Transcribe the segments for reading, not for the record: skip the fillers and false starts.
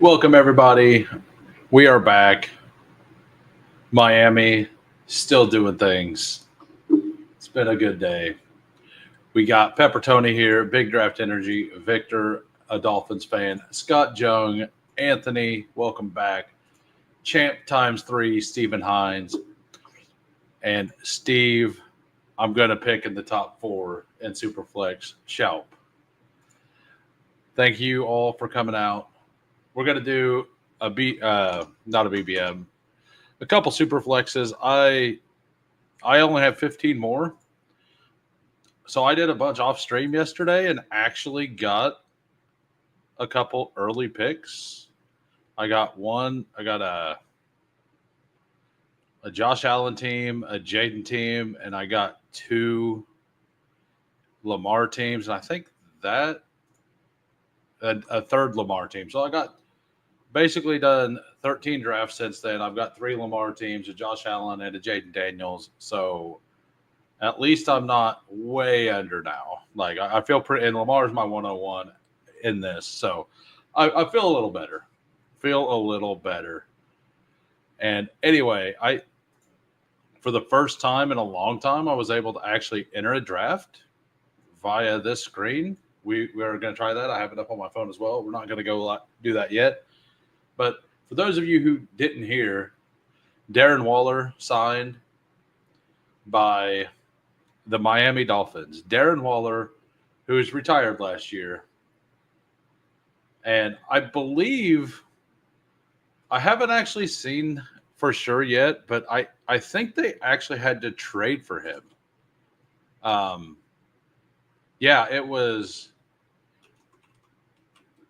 Welcome, everybody. We are back. Miami, still doing things. It's been a good day. We got Pepper Tony here, Big Draft Energy, Victor, a Dolphins fan, Scott Jung, Anthony, welcome back. Champ times three, Stephen Hines, and Steve. I'm going to pick in the top four in Superflex, Shelp. Thank you all for coming out. We're going to do not a BBM, a couple super flexes. I only have 15 more. So I did a bunch off stream yesterday and actually got a couple early picks. I got a Josh Allen team, a Jaden team, and I got two Lamar teams. And I think that a third Lamar team. So I got basically done 13 drafts since then. I've got three Lamar teams, a Josh Allen and a Jaden Daniels. So at least I'm not way under now. Like I feel pretty, and Lamar's my 101 in this. So I feel a little better. And anyway, for the first time in a long time, I was able to actually enter a draft via this screen. We are going to try that. I have it up on my phone as well. We're not going to go do that yet. But for those of you who didn't hear, Darren Waller signed by the Miami Dolphins. Darren Waller, who was retired last year. And I believe, I haven't actually seen for sure yet, but I think they actually had to trade for him. Yeah, it was,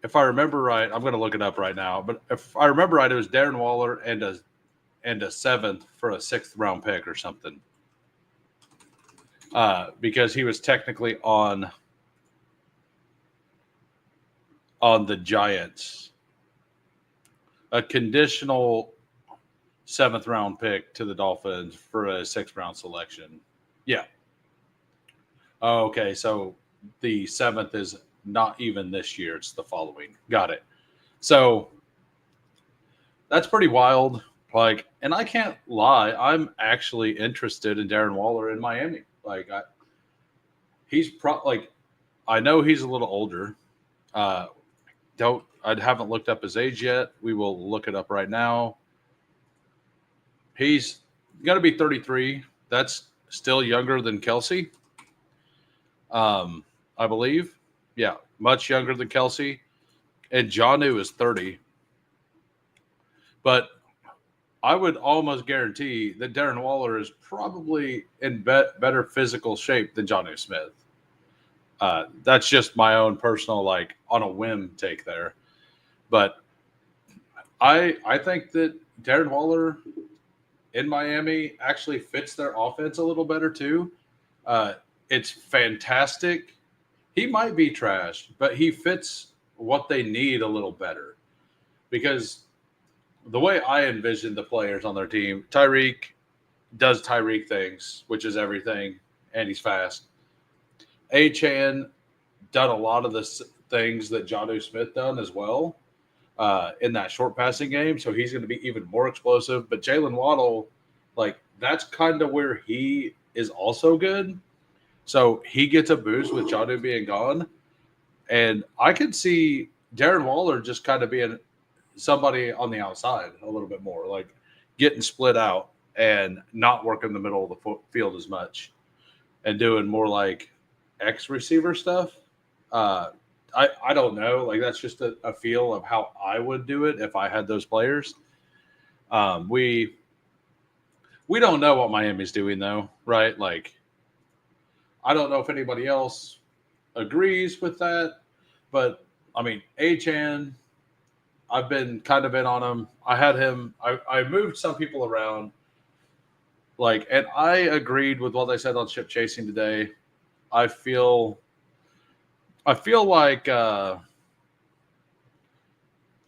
if I remember right, I'm going to look it up right now, but if I remember right, it was Darren Waller and a seventh for a sixth round pick or something. Because he was technically on the Giants. A conditional seventh round pick to the Dolphins for a sixth round selection. Yeah. Okay, so the seventh is not even this year. It's the following. Got it. So that's pretty wild. Like, and I can't lie, I'm actually interested in Darren Waller in Miami. Like, I know he's a little older. I haven't looked up his age yet. We will look it up right now. He's going to be 33. That's still younger than Kelsey. I believe. Yeah, much younger than Kelsey. And Jonnu is 30. But I would almost guarantee that Darren Waller is probably in better physical shape than Jonnu Smith. That's just my own personal, like, on a whim take there. But I think that Darren Waller in Miami actually fits their offense a little better too. It's fantastic. He might be trash, but he fits what they need a little better. Because the way I envision the players on their team, Tyreek does Tyreek things, which is everything, and he's fast. Achane done a lot of the things that Jonnu Smith done as well in that short passing game, so he's going to be even more explosive. But Jalen Waddle, like, that's kind of where he is also good. So he gets a boost with Jonnu being gone. And I could see Darren Waller just kind of being somebody on the outside a little bit more, like getting split out and not working the middle of the field as much and doing more like X receiver stuff. I don't know. Like, that's just a feel of how I would do it if I had those players. We don't know what Miami's doing though, right? Like, I don't know if anybody else agrees with that, but I mean, Achane, I've been kind of in on him. I had him. I moved some people around, like, and I agreed with what they said on Ship Chasing today. I feel like I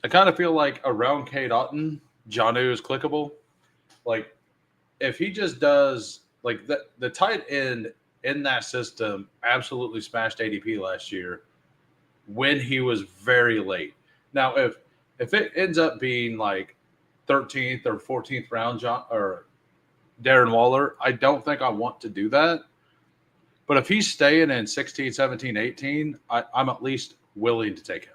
kind of feel like around Kate Otten, Jonnu is clickable. Like, if he just does, like, the tight end in that system absolutely smashed ADP last year when he was very late. Now, if if it ends up being like 13th or 14th round, or Darren Waller, I don't think I want to do that. But if he's staying in 16, 17, 18, I'm at least willing to take him.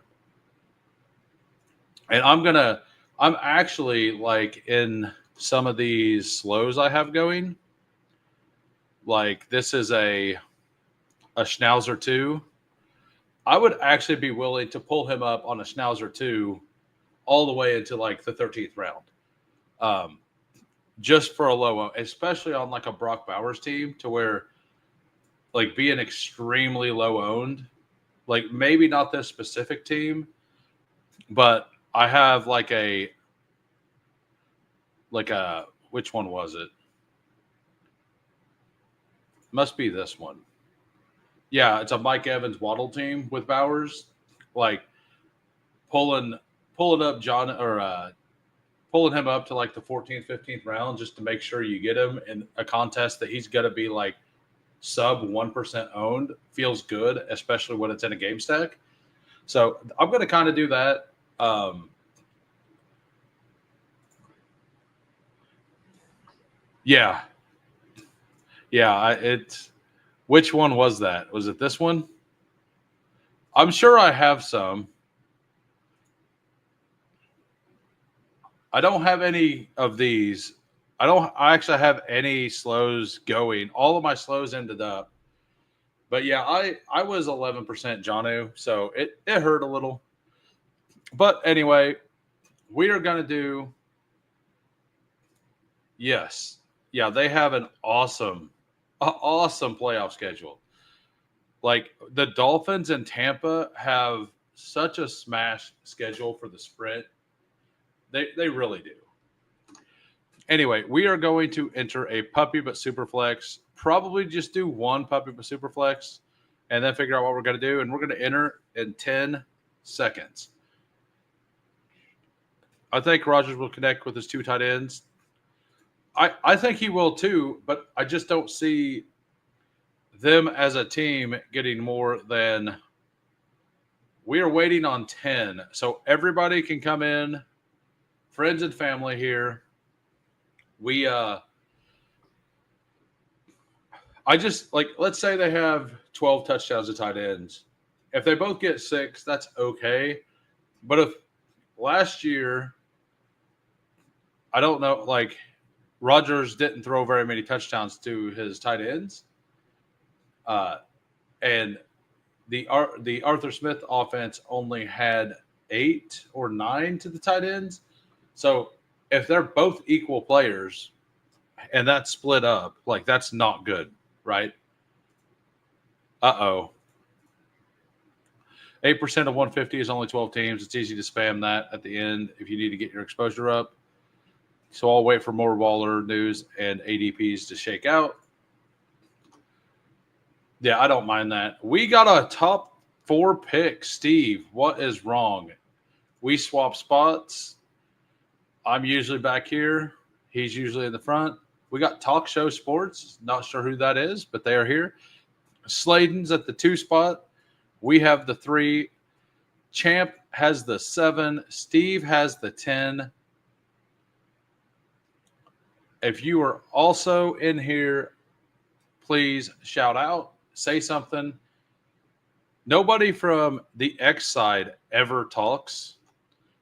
And I'm actually like in some of these slows I have going. Like this is a Schnauzer 2. I would actually be willing to pull him up on a Schnauzer 2 all the way into like the 13th round. Just for a low, especially on like a Brock Bowers team, to where like being extremely low owned, like maybe not this specific team, but I have like a which one was it? Must be this one. Yeah, it's a Mike Evans Waddle team with Bowers, like pulling up John or pulling him up to like the 14th, 15th round just to make sure you get him in a contest that he's going to be like sub 1% owned feels good, especially when it's in a game stack. So I'm going to kind of do that. Yeah. Which one was that? Was it this one? I'm sure I have some. I don't have any of these. I actually have any slows going. All of my slows ended up. But yeah, I was 11% Janu, so it hurt a little. But anyway, we are going to do. Yes. Yeah, they have an awesome playoff schedule. Like the Dolphins and Tampa have such a smash schedule for the sprint. They really do. Anyway, we are going to enter a puppy but super flex. Probably just do one puppy but super flex and then figure out what we're going to do. And we're going to enter in 10 seconds. I think Rodgers will connect with his two tight ends. I think he will too, but I just don't see them as a team getting more than we are waiting on 10. So everybody can come in, friends and family here. I just like, let's say they have 12 touchdowns to tight ends. If they both get 6, that's okay. But if last year, I don't know, like Rodgers didn't throw very many touchdowns to his tight ends. And the Arthur Smith offense only had 8 or 9 to the tight ends. So if they're both equal players and that's split up, like that's not good, right? 8% of 150 is only 12 teams. It's easy to spam that at the end if you need to get your exposure up. So I'll wait for more Waller news and ADPs to shake out. Yeah, I don't mind that. We got a top 4 pick. Steve, what is wrong? We swap spots. I'm usually back here. He's usually in the front. We got Talk Show Sports. Not sure who that is, but they are here. Sladen's at the 2 spot. We have the 3. Champ has the 7. Steve has the 10. If you are also in here, please shout out, say something. Nobody from the X side ever talks,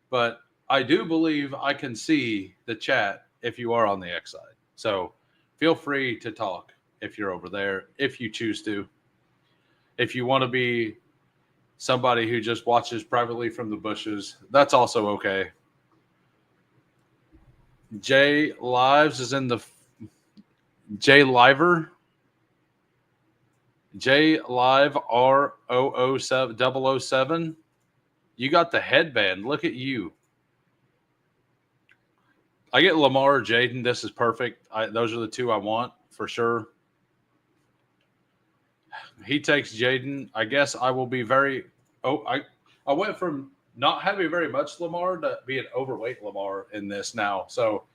but I do believe I can see the chat if you are on the X side. So feel free to talk if you're over there, if you choose to. If you want to be somebody who just watches privately from the bushes, that's also okay. Jay Lives is in the Jay Liver. J Live R007 007. You got the headband. Look at you. I get Lamar or Jaden. This is perfect. Those are the 2 I want for sure. He takes Jaden. I guess I will be very. I went from not having very much Lamar to being overweight Lamar in this now. So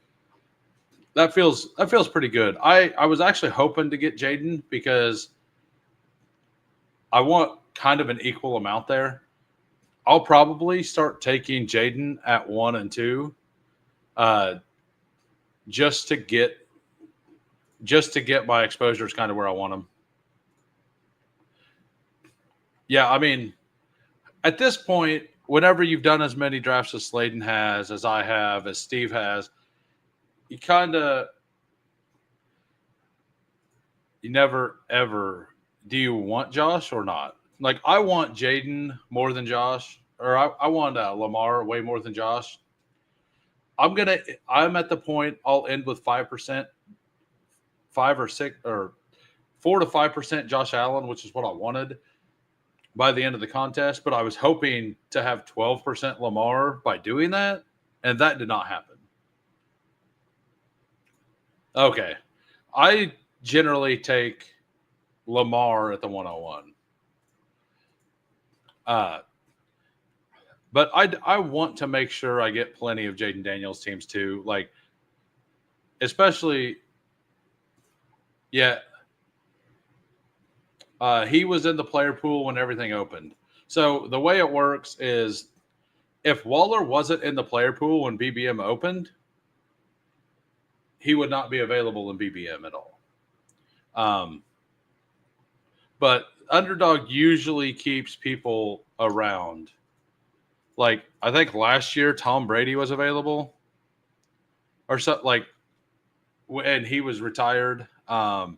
that feels pretty good. I was actually hoping to get Jaden because I want kind of an equal amount there. I'll probably start taking Jaden at 1 and 2, uh, just to get my exposures kind of where I want them. Yeah, I mean, at this point, whenever you've done as many drafts as Sladen has, as I have, as Steve has, you never ever, do you want Josh or not? Like, I want Jaden more than Josh, or I want Lamar way more than Josh. I'm at the point I'll end with 5%, 5 or 6 or 4 to 5% Josh Allen, which is what I wanted by the end of the contest. But I was hoping to have 12% Lamar by doing that, and that did not happen. Okay. I generally take Lamar at the 101. But I want to make sure I get plenty of Jaden Daniels teams too. Like, especially, yeah, he was in the player pool when everything opened. So the way it works is if Waller wasn't in the player pool when BBM opened, he would not be available in BBM at all. But Underdog usually keeps people around. Like, I think last year Tom Brady was available or something, like, and he was retired. So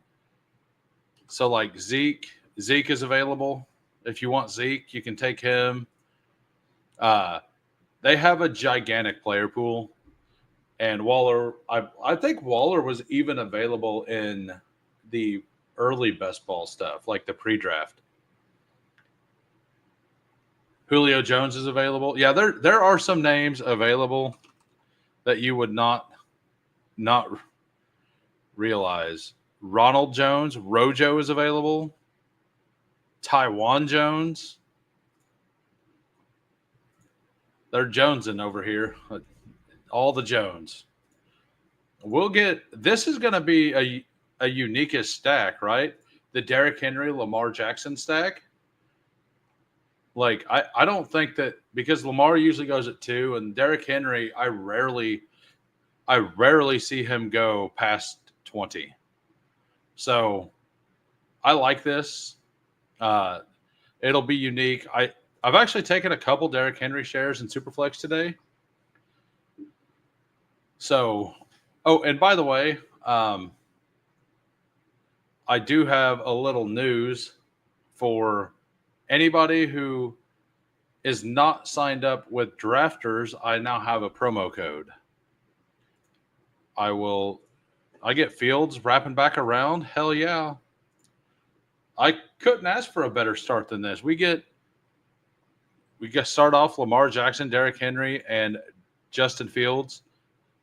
like Zeke is available. If you want Zeke, you can take him. They have a gigantic player pool, and Waller. I think Waller was even available in the early best ball stuff, like the pre-draft. Julio Jones is available. Yeah, there are some names available that you would not realize. Ronald Jones, Rojo is available. Taiwan Jones. They're Jonesing over here. All the Jones. We'll get. This is going to be a uniquest stack, right? The Derrick Henry, Lamar Jackson stack. Like, I don't think that, because Lamar usually goes at 2, and Derrick Henry, I rarely see him go past 20. So I like this. It'll be unique. I've actually taken a couple Derrick Henry shares in Superflex today. So, oh, and by the way, I do have a little news for anybody who is not signed up with Drafters. I now have a promo code. I get Fields wrapping back around. Hell yeah. I couldn't ask for a better start than this. We get start off Lamar Jackson, Derrick Henry, and Justin Fields.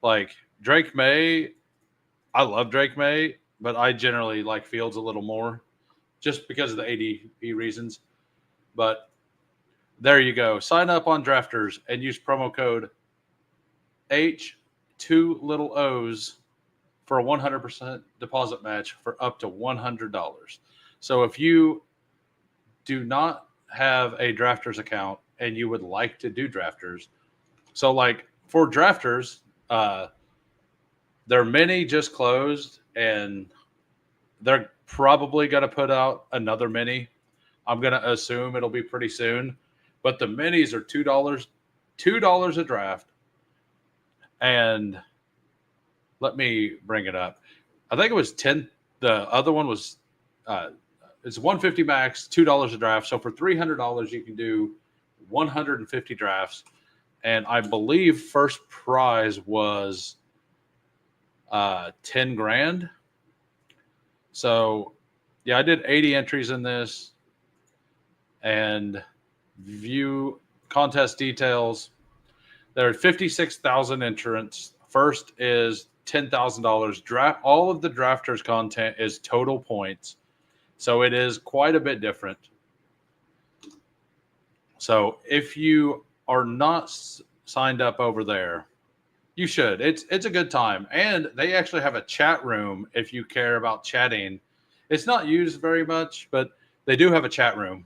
Like, Drake May, I love Drake May, but I generally like Fields a little more just because of the ADP reasons. But there you go. Sign up on Drafters and use promo code H2Os for a 100% deposit match for up to $100. So if you do not have a Drafters account and you would like to do Drafters, so like for Drafters, their mini just closed, and they're probably going to put out another mini. I'm going to assume it'll be pretty soon. But the minis are $2 a draft. And let me bring it up. I think it was 10. The other one was it's 150 max, $2 a draft. So for $300, you can do 150 drafts. And I believe first prize was 10 grand. So yeah, I did 80 entries in this, and view contest details. There are 56,000 entrants. First is $10,000 draft. All of the drafters content is total points. So it is quite a bit different. So if you are not signed up over there, you should. It's a good time. And they actually have a chat room if you care about chatting. It's not used very much, but they do have a chat room.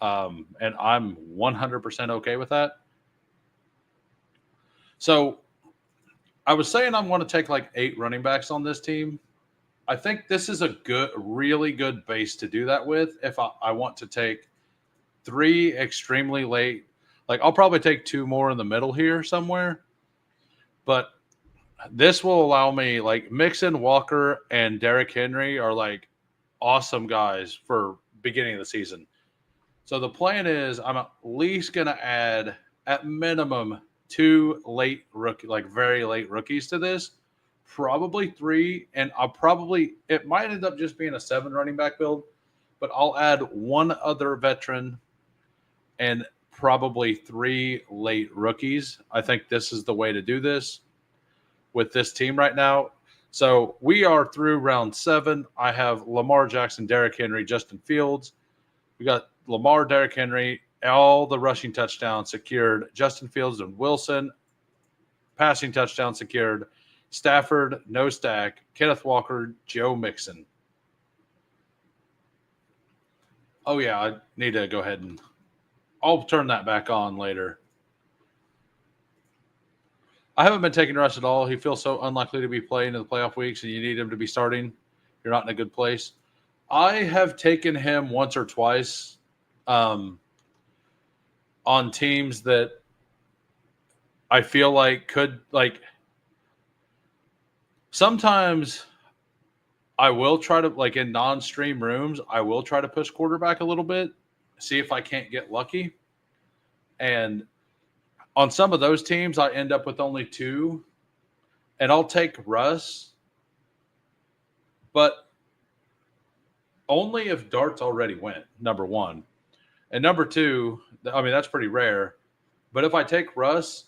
And I'm 100% okay with that. So I was saying I'm going to take like 8 running backs on this team. I think this is a good, really good base to do that with. If I want to take 3 extremely late, like I'll probably take 2 more in the middle here somewhere, but this will allow me like Mixon, Walker, and Derrick Henry are like awesome guys for beginning of the season. So the plan is I'm at least going to add at minimum 2 late rookie, like very late rookies to this, probably 3, and it might end up just being a 7 running back build, but I'll add 1 other veteran and probably 3 late rookies. I think this is the way to do this with this team right now. So we are through round 7. I have Lamar Jackson, Derrick Henry, Justin Fields. We got Lamar, Derrick Henry, all the rushing touchdowns secured. Justin Fields and Wilson, passing touchdown secured. Stafford, no stack. Kenneth Walker, Joe Mixon. Oh, yeah, I need to go ahead and I'll turn that back on later. I haven't been taking Russ at all. He feels so unlikely to be playing in the playoff weeks, and you need him to be starting. You're not in a good place. I have taken him once or twice on teams that I feel like could, like, sometimes I will try to, like, in non-stream rooms, I will try to push quarterback a little bit, see if I can't get lucky. And on some of those teams, I end up with only 2, and I'll take Russ, but only if darts already went, number 1. And number 2, I mean, that's pretty rare. But if I take Russ,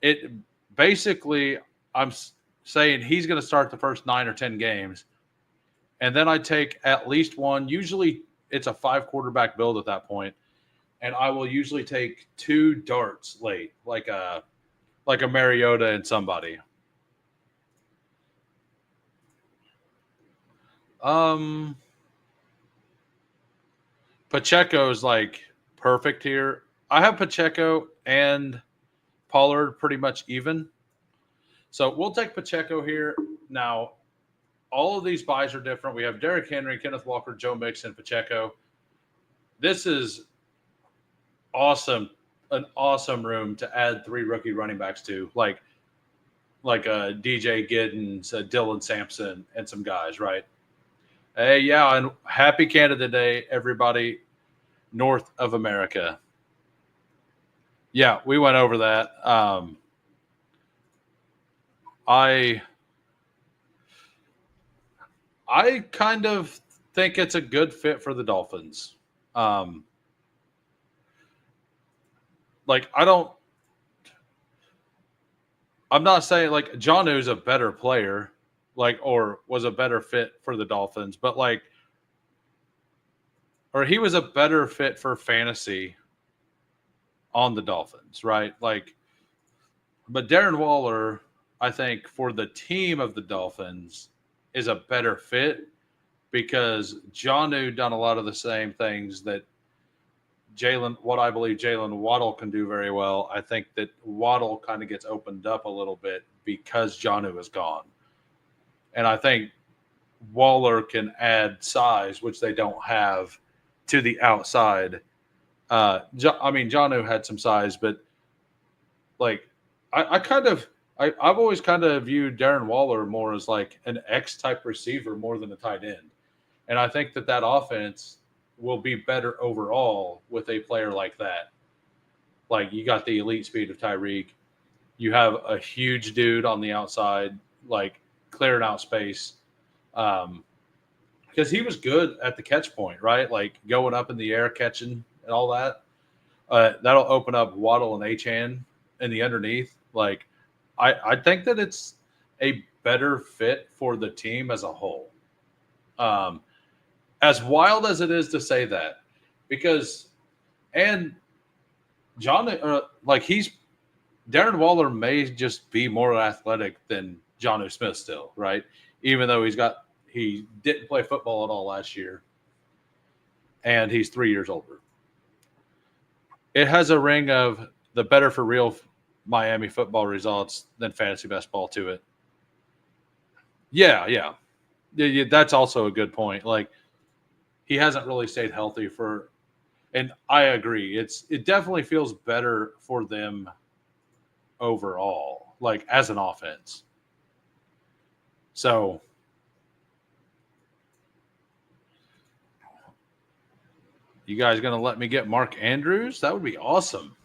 it basically, I'm saying he's going to start the first 9 or 10 games. And then I take at least 1. Usually it's a 5 quarterback build at that point. And I will usually take 2 darts late, like a Mariota and somebody. Pacheco's like perfect here. I have Pacheco and Pollard pretty much even. So we'll take Pacheco here. Now, all of these buys are different. We have Derrick Henry, Kenneth Walker, Joe Mixon, Pacheco. This is awesome. An awesome room to add 3 rookie running backs to, like DJ Giddens, Dylan Sampson, and some guys, right? Hey, yeah, and happy Canada Day, everybody north of America. Yeah, we went over that. I kind of think it's a good fit for the Dolphins. I'm not saying like Jonnu's a better player, like, or was a better fit for the Dolphins, but like, or he was a better fit for fantasy on the Dolphins, right? Like, but Darren Waller, I think for the team of the Dolphins is a better fit because Jonnu done a lot of the same things that what I believe Jalen Waddle can do very well. I think that Waddle kind of gets opened up a little bit because Jonnu is gone. And I think Waller can add size, which they don't have, to the outside. I mean, Jonnu had some size, but like I've always kind of viewed Darren Waller more as like an X type receiver more than a tight end. And I think that offense will be better overall with a player like that. Like, you got the elite speed of Tyreek. You have a huge dude on the outside, like clearing out space. Because he was good at the catch point, right? Like going up in the air, catching and all that. That'll open up Waddle and Achane in the underneath. Like, I think that it's a better fit for the team as a whole. As wild as it is to say that, because and John, Darren Waller may just be more athletic than Jonnu Smith still, right? Even though he didn't play football at all last year, and he's 3 years older. it has a ring of the better for real Miami football results than fantasy best ball to it. Yeah, that's also a good point. Like he hasn't really stayed healthy for, and I agree. It definitely feels better for them overall, like as an offense. So you guys gonna let me get Mark Andrews? That would be awesome.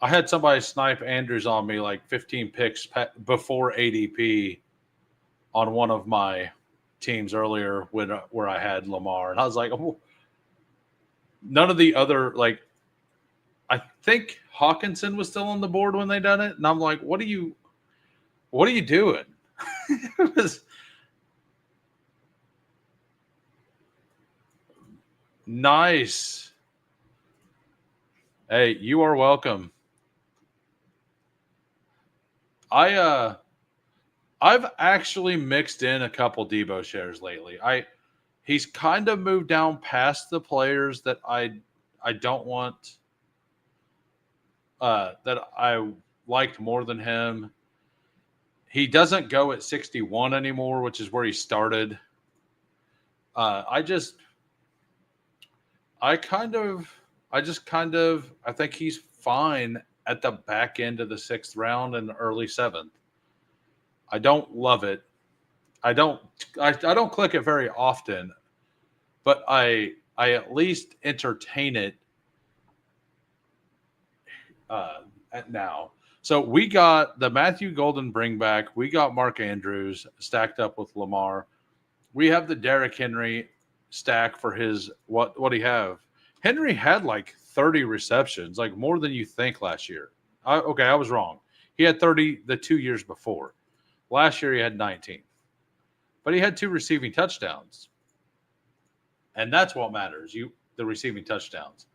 I had somebody snipe Andrews on me like 15 picks before ADP on one of my teams earlier where I had Lamar, and I was like, oh, none of the other like. I think Hawkinson was still on the board when they done it, and I'm like, what are you doing? It was nice. Hey, you are welcome. I've actually mixed in a couple Debo shares lately. He's kind of moved down past the players that I don't want that I liked more than him. He doesn't go at 61 anymore, which is where he started. I just I kind of I think he's fine at the back end of the 6th round and early 7th. I don't love it. I don't click it very often, but I at least entertain it at now. So we got the Matthew Golden bring back. We got Mark Andrews stacked up with Lamar. We have the Derrick Henry stack for his what he have. Henry had like 30 receptions, like more than you think last year. Okay, I was wrong. He had 30 the 2 years before. Last year he had 19. But he had 2 receiving touchdowns. And that's what matters. The receiving touchdowns.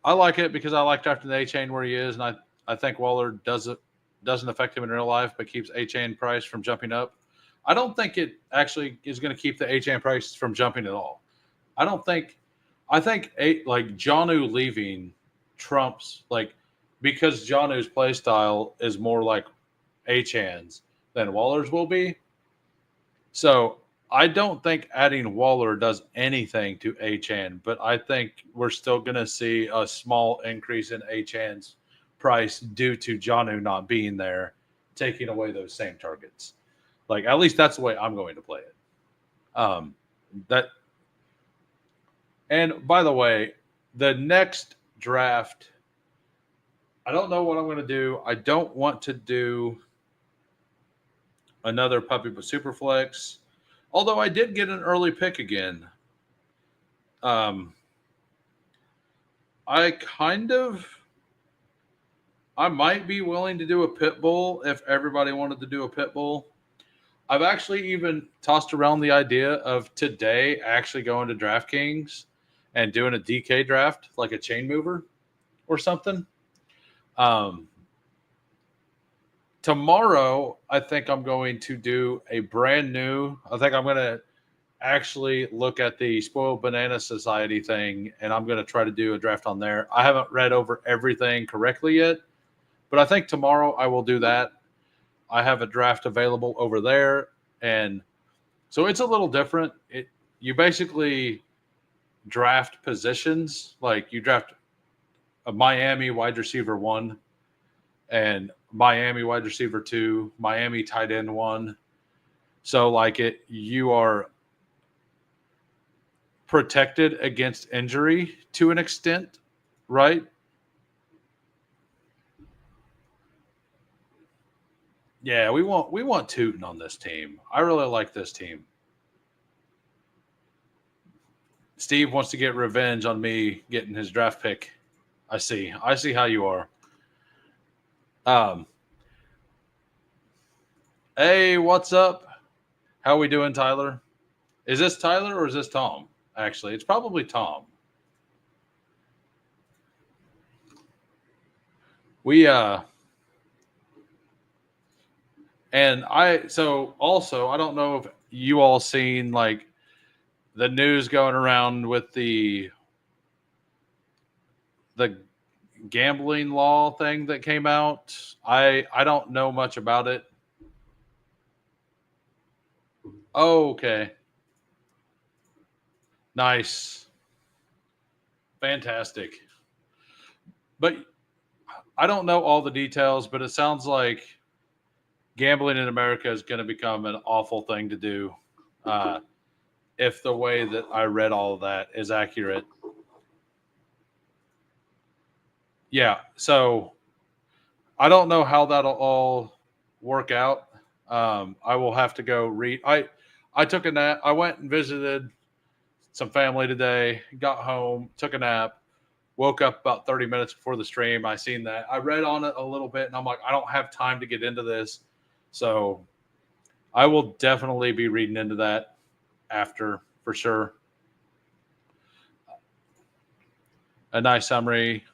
I like it because I like drafting the A chain where he is, and I think Waller doesn't affect him in real life, but keeps A chain price from jumping up. I don't think it actually is going to keep the A chain price from jumping at all. I don't think. I think like Jonnu leaving trumps like because Jonnu's play style is more like A chan's than Waller's will be. So I don't think adding Waller does anything to Achan, but I think we're still going to see a small increase in Achan's price due to Jonnu not being there, taking away those same targets. Like at least that's the way I'm going to play it. That and by the way, the next draft, I don't know what I'm going to do. I don't want to do another puppy but super flex. Although I did get an early pick again. Um, I might be willing to do a pit bull if everybody wanted to do a pit bull. I've actually even tossed around the idea of today actually going to DraftKings and doing a DK draft, like a chain mover or something. Tomorrow, I think I'm going to do a brand new. I think I'm going to actually look at the Spoiled Banana Society thing, and I'm going to try to do a draft on there. I haven't read over everything correctly yet, but I think tomorrow I will do that. I have a draft available over there, and so it's a little different. You basically draft positions, like you draft a Miami wide receiver 1 and Miami wide receiver 2, Miami tight end 1. So like you are protected against injury to an extent, right? Yeah, we want Tootin on this team. I really like this team. Steve wants to get revenge on me getting his draft pick. I see how you are. Um, hey, what's up? How we doing, Tyler? Is this Tyler or is this Tom? Actually, it's probably Tom. We and I so also I don't know if you all seen like the news going around with the gambling law thing that came out. I don't know much about it. Oh, okay. Nice. Fantastic. But I don't know all the details, but it sounds like gambling in America is going to become an awful thing to do if the way that I read all of that is accurate. Yeah. So I don't know how that'll all work out. I will have to go read. I took a nap. I went and visited some family today. Got home, took a nap, woke up about 30 minutes before the stream. I seen that. I read on it a little bit, and I'm like, I don't have time to get into this, so I will definitely be reading into that after for sure. A nice summary.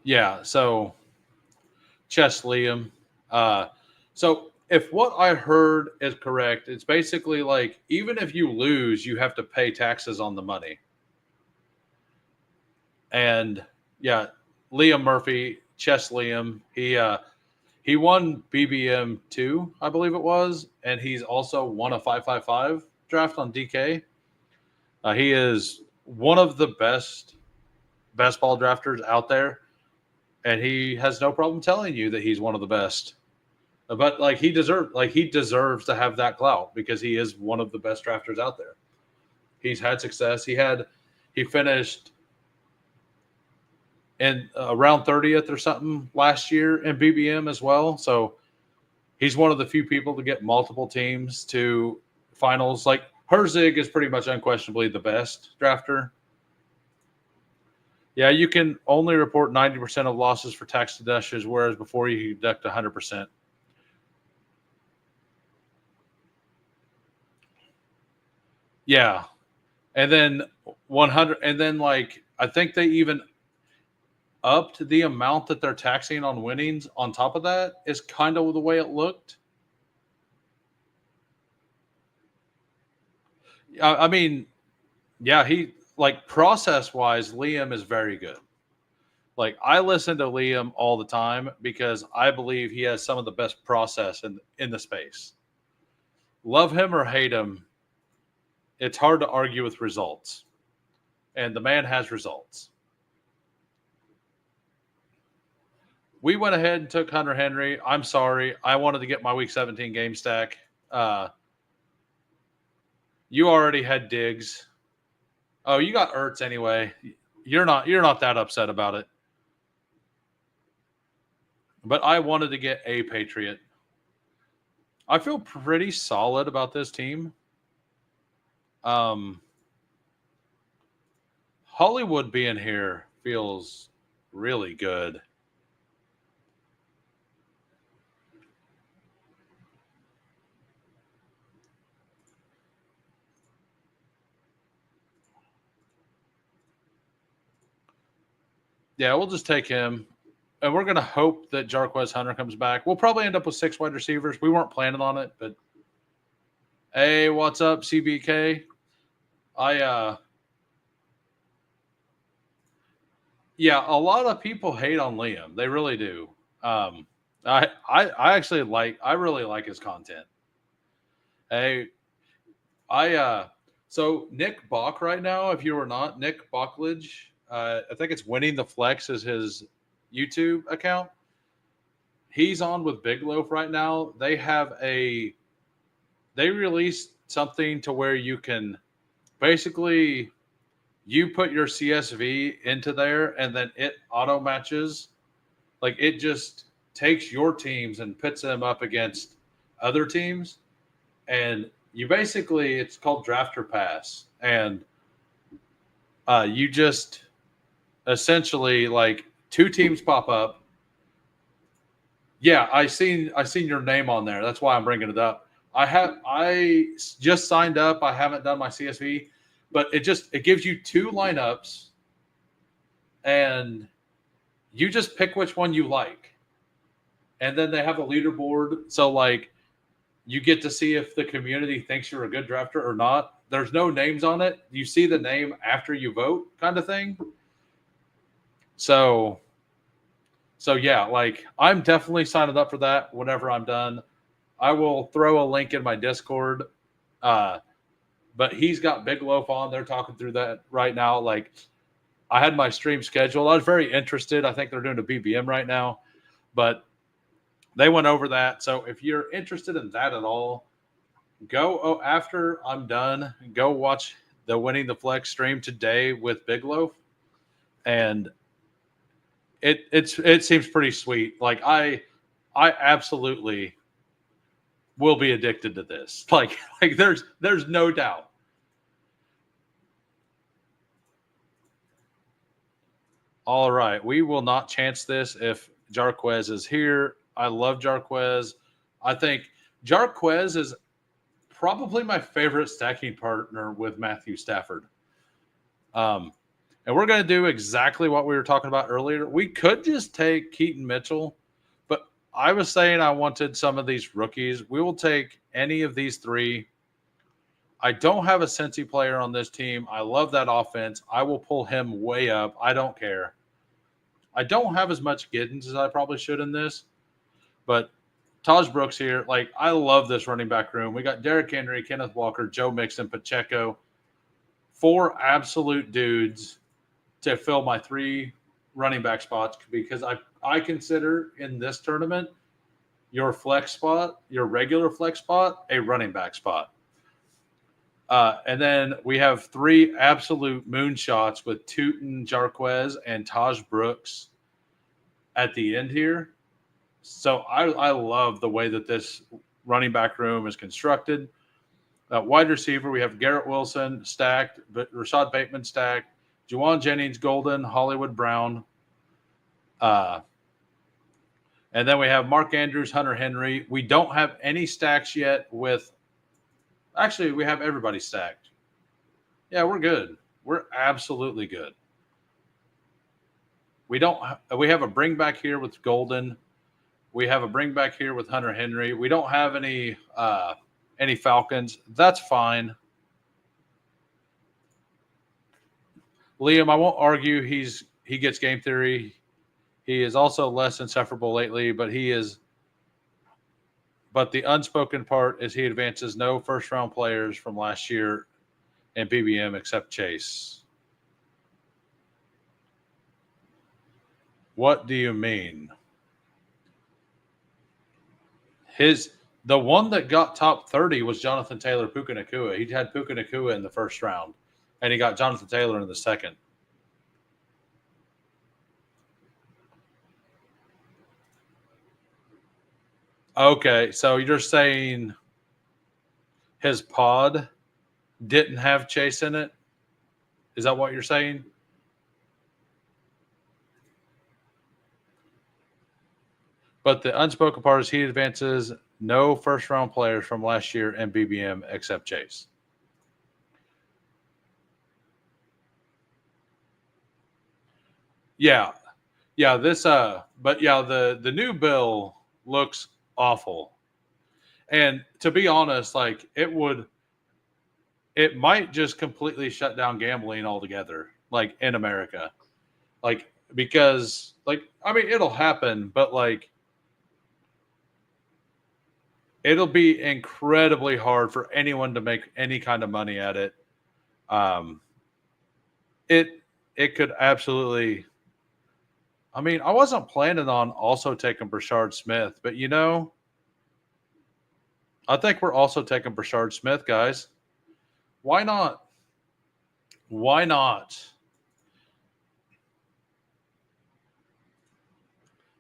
Yeah. So Chess Liam. So if what I heard is correct, it's basically like even if you lose, you have to pay taxes on the money. And yeah, Liam Murphy, Chess Liam, he won BBM two, I believe it was, and he's also won a 555 draft on DK. He is one of the best ball drafters out there, and he has no problem telling you that he's one of the best. But he deserves to have that clout because he is one of the best drafters out there. He's had success. He finished in around 30th or something last year in BBM as well. So he's one of the few people to get multiple teams to finals. Like Herzig is pretty much unquestionably the best drafter. Yeah, you can only report 90% of losses for tax deductions, whereas before you deduct 100%. Yeah. And then 100, and then like, I think they even upped the amount that they're taxing on winnings on top of that is kind of the way it looked. I mean, yeah, he like process wise, Liam is very good. Like I listen to Liam all the time because I believe he has some of the best process in the space. Love him or hate him, it's hard to argue with results. And the man has results. We went ahead and took Hunter Henry. I'm sorry. I wanted to get my week 17 game stack. You already had Diggs. Oh, you got Ertz anyway. You're not that upset about it. But I wanted to get a Patriot. I feel pretty solid about this team. Um, Hollywood being here feels really good. Yeah, we'll just take him. And we're going to hope that Jarquez Hunter comes back. We'll probably end up with 6 wide receivers. We weren't planning on it, but hey, what's up, CBK? I yeah, a lot of people hate on Liam. They really do. I really like his content. Hey, so Nick Bach right now, if you were not Nick Bachledge, I think it's Winning the Flex is his YouTube account. He's on with Big Loaf right now. They released something to where you can basically you put your CSV into there and then it auto matches. Like it just takes your teams and pits them up against other teams. And you basically, it's called Drafter Pass. And you just essentially like 2 teams pop up. Yeah, I seen your name on there. That's why I'm bringing it up. I just signed up. I haven't done my CSV, but it gives you 2 lineups, and you just pick which one you like, and then they have a leaderboard. So like You get to see if the community thinks you're a good drafter or not. There's no names on it. You see the name after you vote, kind of thing. So, yeah, like I'm definitely signing up for that whenever I'm done. I will throw a link in my Discord. But he's got Big Loaf on. They're talking through that right now. Like I had my stream scheduled. I was very interested. I think they're doing a BBM right now, but they went over that. So if you're interested in that at all, go after I'm done. Go watch the Winning the Flex stream today with Big Loaf, and it seems pretty sweet. Like I absolutely will be addicted to this. Like there's no doubt. All right, we will not chance this if Jarquez is here. I love Jarquez. I think Jarquez is probably my favorite stacking partner with Matthew Stafford. And we're going to do exactly what we were talking about earlier. We could just take Keaton Mitchell, but I was saying I wanted some of these rookies. We will take any of these three. I don't have a Cincy player on this team. I love that offense. I will pull him way up. I don't care. I don't have as much Giddens as I probably should in this, but Taj Brooks here. Like, I love this running back room. We got Derrick Henry, Kenneth Walker, Joe Mixon, Pacheco. 4 absolute dudes to fill my 3 running back spots because I consider in this tournament your flex spot, your regular flex spot, a running back spot. And then we have 3 absolute moonshots with Tootin, Jarquez, and Taj Brooks at the end here. So I love the way that this running back room is constructed. Wide receiver, we have Garrett Wilson stacked, but Rashad Bateman stacked, Juwan Jennings, Golden, Hollywood Brown. And then we have Mark Andrews, Hunter Henry. We don't have any stacks yet with – actually, we have everybody stacked. Yeah, we're good. We're absolutely good. We have a bring back here with Golden. We have a bring back here with Hunter Henry. We don't have any Falcons. That's fine. Liam, I won't argue he gets game theory. He is also less insufferable lately, but the unspoken part is he advances no first round players from last year in BBM except Chase. What do you mean? The one that got top 30 was Jonathan Taylor Puka Nacua. He had Puka Nacua in the first round, and he got Jonathan Taylor in the second. Okay, so you're saying his pod didn't have Chase in it? Is that what you're saying? But the unspoken part is he advances no first-round players from last year in BBM except Chase. Yeah. But yeah, the new bill looks awful. And to be honest, like it might just completely shut down gambling altogether, like in America. Like, because, like, I mean, it'll happen, but like, it'll be incredibly hard for anyone to make any kind of money at it. It could absolutely. I mean, I wasn't planning on also taking Brashard Smith, but I think we're also taking Brashard Smith, guys. Why not? Why not?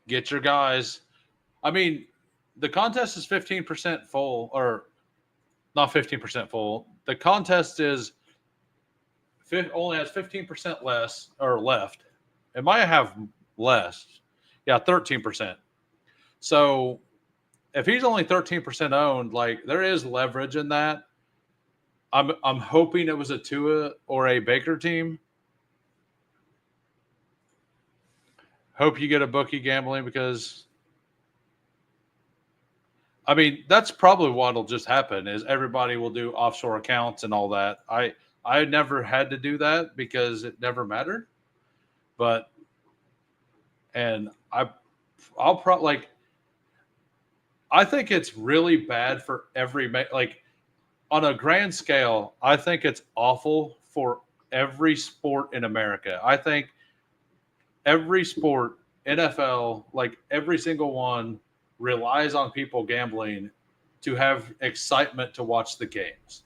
Get your guys. I mean, the contest is 15% full, or not 15% full. The contest is only has 15% less or left. It might have less. Yeah, 13%. So if he's only 13% owned, like there is leverage in that. I'm hoping it was a Tua or a Baker team. Hope you get a bookie gambling because I mean, that's probably what'll just happen is everybody will do offshore accounts and all that. I never had to do that because it never mattered. But and I'll probably like I think it's really bad for like on a grand scale. I think it's awful for every sport in America. I think every sport, NFL, like every single one, relies on people gambling to have excitement to watch the games.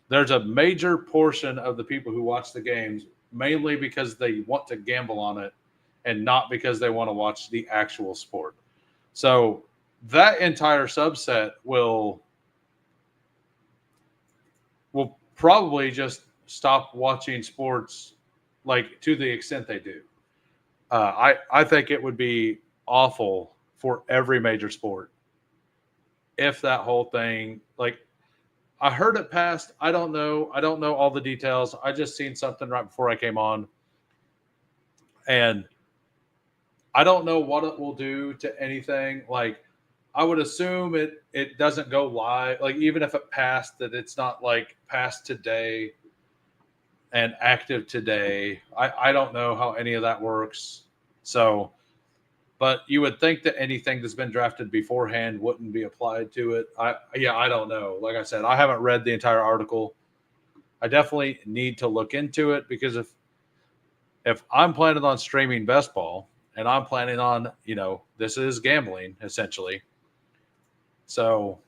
There's a major portion of the people who watch the games mainly because they want to gamble on it and not because they want to watch the actual sport. So that entire subset will probably just stop watching sports like to the extent they do. I think it would be awful for every major sport if that whole thing like I heard it passed. I don't know. I don't know all the details. I just seen something right before I came on, and I don't know what it will do to anything. Like I would assume it doesn't go live. Like even if it passed, that it's not like passed today and active today. I don't know how any of that works. So, but you would think that anything that's been drafted beforehand wouldn't be applied to it. I don't know. Like I said, I haven't read the entire article. I definitely need to look into it because if I'm planning on streaming best ball and I'm planning on, this is gambling essentially. So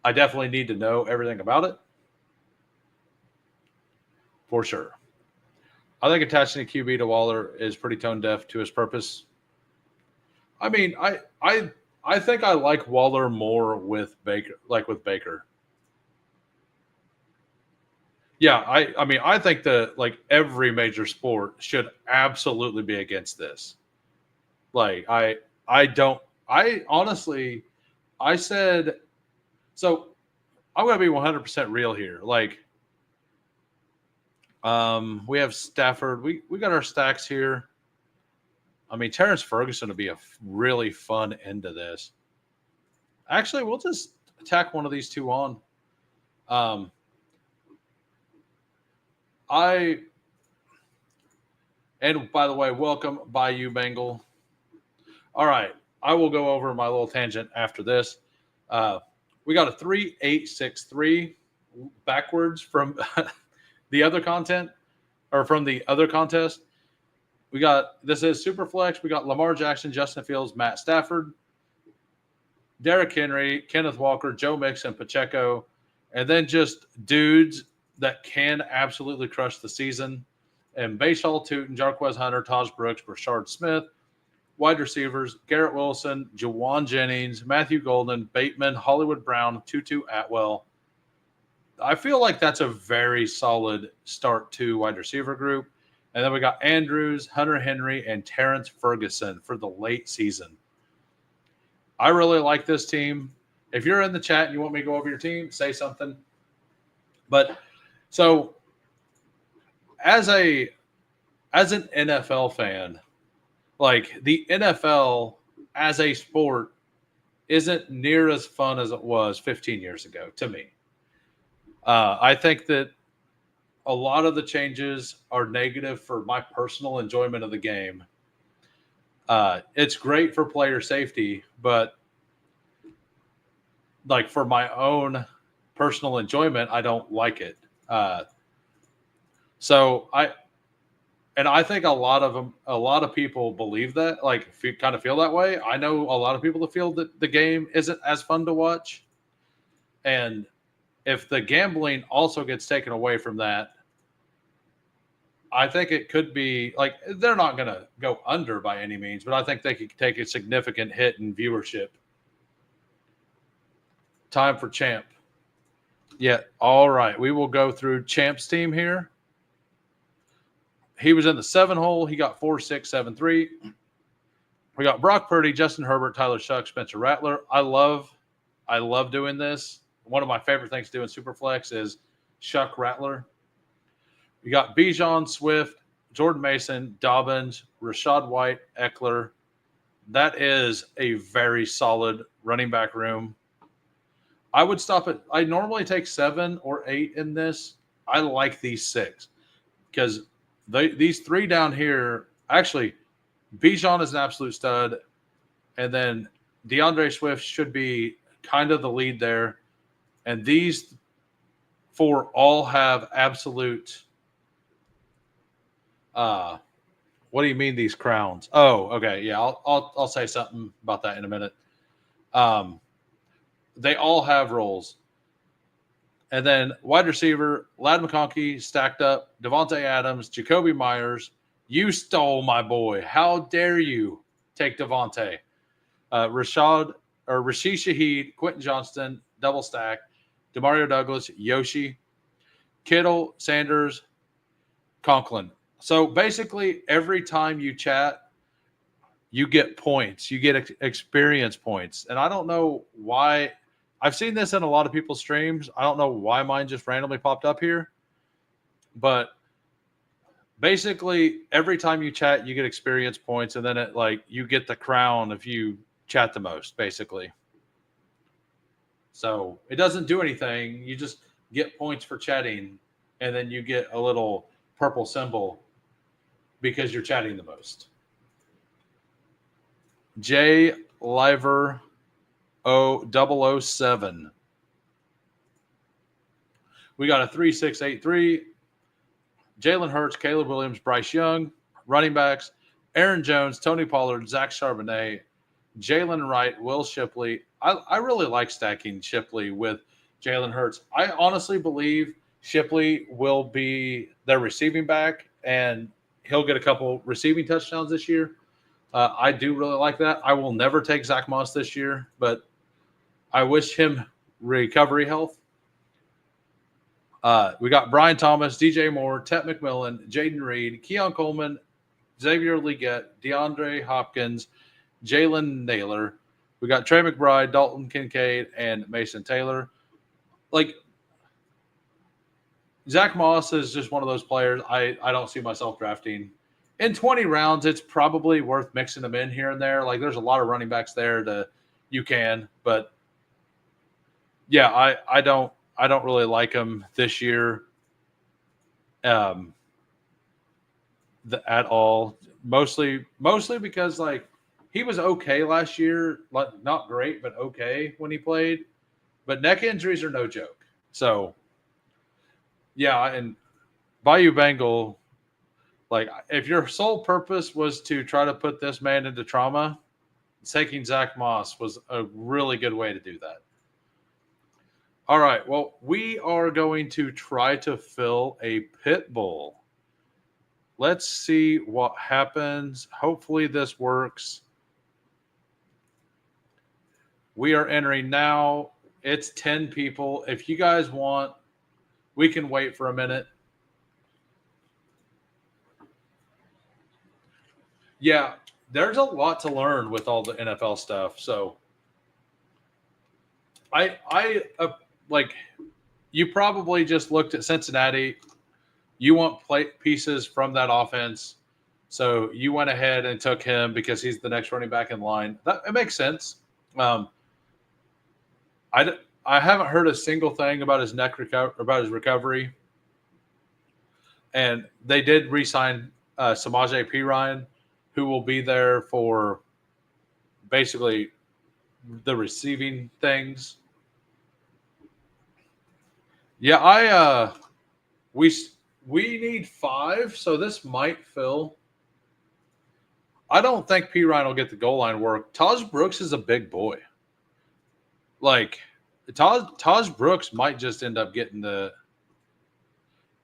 I definitely need to know everything about it for sure. I think attaching a QB to Waller is pretty tone deaf to his purpose. I mean, I think I like Waller more with Baker, like with Baker. Yeah, I mean, I think that like every major sport should absolutely be against this. Like I don't I honestly I said so I'm going to be 100% real here. Like we have Stafford. We got our stacks here. I mean, Terrence Ferguson would be a really fun end to this. Actually, we'll just attack one of these two on. Um, I and by the way, welcome by you, Bengal. All right, I will go over my little tangent after this. We got a 3-8-6-3 backwards from the other content or from the other contest. We got this is Superflex. We got Lamar Jackson, Justin Fields, Matt Stafford, Derrick Henry, Kenneth Walker, Joe Mixon, Pacheco, and then just dudes that can absolutely crush the season. And Bashaw Tootin, Jarquez Hunter, Taj Brooks, Brashard Smith. Wide receivers, Garrett Wilson, Jawan Jennings, Matthew Golden, Bateman, Hollywood Brown, Tutu Atwell. I feel like that's a very solid start to wide receiver group. And then we got Andrews, Hunter Henry, and Terrence Ferguson for the late season. I really like this team. If you're in the chat and you want me to go over your team, say something. But so as an NFL fan, like the NFL as a sport isn't near as fun as it was 15 years ago to me. I think that a lot of the changes are negative for my personal enjoyment of the game. It's great for player safety, but like for my own personal enjoyment, I don't like it. So I think a lot of people believe that, like, if you kind of feel that way. I know a lot of people that feel that the game isn't as fun to watch. And if the gambling also gets taken away from that, I think it could be like they're not going to go under by any means, but I think they could take a significant hit in viewership. Time for Champ. Yeah. All right. We will go through Champ's team here. He was in the 7 hole. He got 4, 6, 7, 3. We got Brock Purdy, Justin Herbert, Tyler Shuck, Spencer Rattler. I love doing this. One of my favorite things to do in Superflex is Shuck Rattler. We got Bijan, Swift, Jordan Mason, Dobbins, Rashad White, Eckler. That is a very solid running back room. I would stop at. I normally take 7 or 8 in this. I like these 6 because these 3 down here. Actually, Bijan is an absolute stud, and then DeAndre Swift should be kind of the lead there, and these 4 all have absolute. What do you mean these crowns? Oh, okay, yeah. I'll say something about that in a minute. They all have roles. And then wide receiver, Ladd McConkey stacked up, Devontae Adams, Jacoby Myers. You stole my boy. How dare you take Devontae? Rashid Shaheed, Quentin Johnston, double stack, Demario Douglas, Yoshi, Kittle, Sanders, Conklin. So basically, every time you chat, you get points. You get experience points. And I don't know why. I've seen this in a lot of people's streams. I don't know why mine just randomly popped up here. But basically, every time you chat, you get experience points. And then you get the crown if you chat the most, basically. So it doesn't do anything. You just get points for chatting. And then you get a little purple symbol because you're chatting the most. J Liver 007. We got a 3683. Jalen Hurts, Caleb Williams, Bryce Young, running backs, Aaron Jones, Tony Pollard, Zach Charbonnet, Jalen Wright, Will Shipley. I really like stacking Shipley with Jalen Hurts. I honestly believe Shipley will be their receiving back, and he'll get a couple receiving touchdowns this year. I do really like that. I will never take Zach Moss this year, but I wish him recovery health. We got Brian Thomas, DJ Moore, Tet McMillan, Jaden Reed, Keon Coleman, Xavier Legette, DeAndre Hopkins, Jalen Naylor. We got Trey McBride, Dalton Kincaid, and Mason Taylor. Zach Moss is just one of those players I don't see myself drafting. In 20 rounds, it's probably worth mixing them in here and there. There's a lot of running backs there but yeah, I don't really like him this year at all. Mostly because he was okay last year, not great, but okay when he played. But neck injuries are no joke. So yeah, and Bayou Bengal, if your sole purpose was to try to put this man into trauma, taking Zach Moss was a really good way to do that. All right, well, we are going to try to fill a pit bull. Let's see what happens. Hopefully this works. We are entering now. It's 10 people. If you guys want, we can wait for a minute. Yeah, there's a lot to learn with all the NFL stuff. So you probably just looked at Cincinnati. You want pieces from that offense. So you went ahead and took him because he's the next running back in line. It makes sense. I haven't heard a single thing about his about his recovery. And they did re-sign Samaje Perine, who will be there for basically the receiving things. Yeah, we need 5, so this might fill. I don't think Perine will get the goal line work. Taj Brooks is a big boy. Taj Brooks might just end up getting the.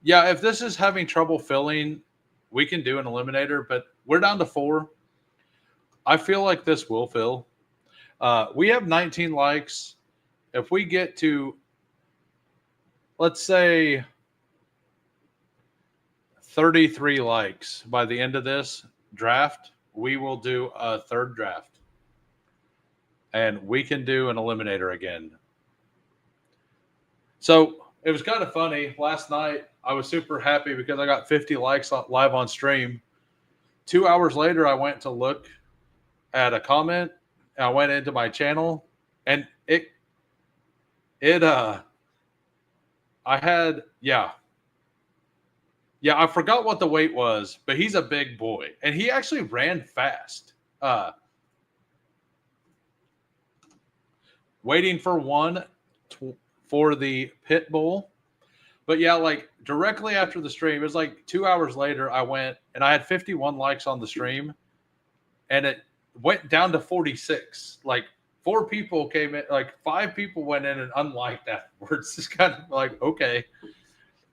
Yeah, if this is having trouble filling, we can do an eliminator, but we're down to 4. I feel like this will fill. We have 19 likes. If we get to, let's say, 33 likes by the end of this draft, we will do a third draft. And we can do an eliminator again. So it was kind of funny. Last night, I was super happy because I got 50 likes live on stream. 2 hours later, I went to look at a comment. I went into my channel, And I had, yeah, I forgot what the weight was, but he's a big boy, and he actually ran fast. Waiting for for the pit bull. But yeah, like directly after the stream, it was like 2 hours later, I went and I had 51 likes on the stream, and it went down to 46. Like 4 people came in, like 5 people went in and unliked afterwards. It's kind of like, okay.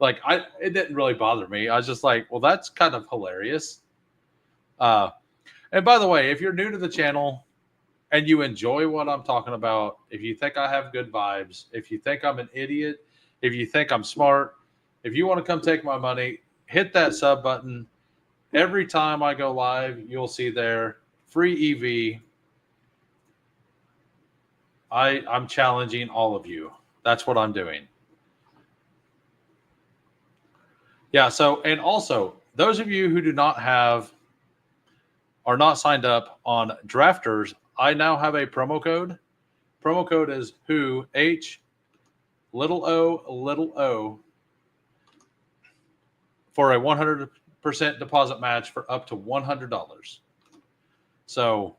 Like it didn't really bother me. I was just like, well, that's kind of hilarious. And by the way, if you're new to the channel and you enjoy what I'm talking about, if you think I have good vibes, if you think I'm an idiot, if you think I'm smart, if you want to come take my money, hit that sub button. Every time I go live, you'll see there free EV. I'm challenging all of you. That's what I'm doing. Yeah. So, and also those of you who are not signed up on Drafters, I now have a promo code. Promo code is WHO, O, for a 100% deposit match for up to $100. So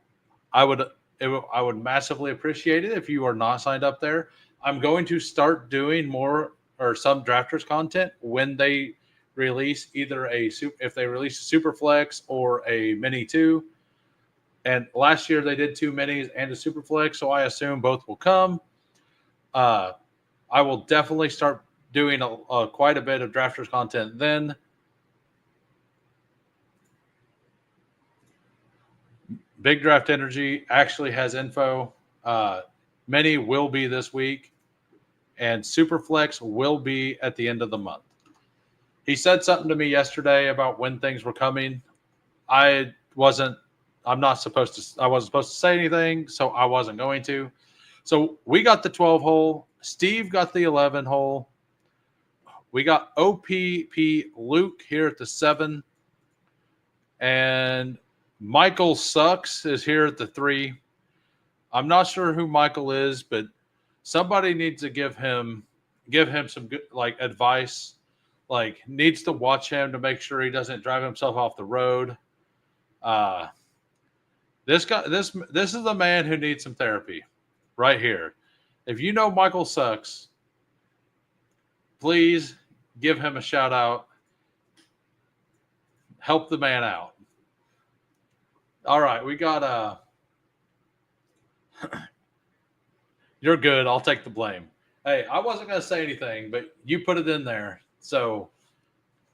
I would massively appreciate it if you are not signed up there. I'm going to start doing more or some Drafters content when they release if they release a Super Flex or a Mini 2. And last year they did 2 minis and a Super Flex, so I assume both will come. I will definitely start doing quite a bit of Drafters content then. Big Draft Energy actually has info. Mini will be this week, and Superflex will be at the end of the month. He said something to me yesterday about when things were coming. I wasn't supposed to say anything, so I wasn't going to. So we got the 12 hole. Steve got the 11 hole. We got OPP Luke here at the 7. And Michael Sucks is here at the 3. I'm not sure who Michael is, but somebody needs to give him some good advice. Needs to watch him to make sure he doesn't drive himself off the road. This is the man who needs some therapy right here. If you know Michael Sucks, please give him a shout out. Help the man out. All right, we got you're good. I'll take the blame. Hey, I wasn't going to say anything, but you put it in there. So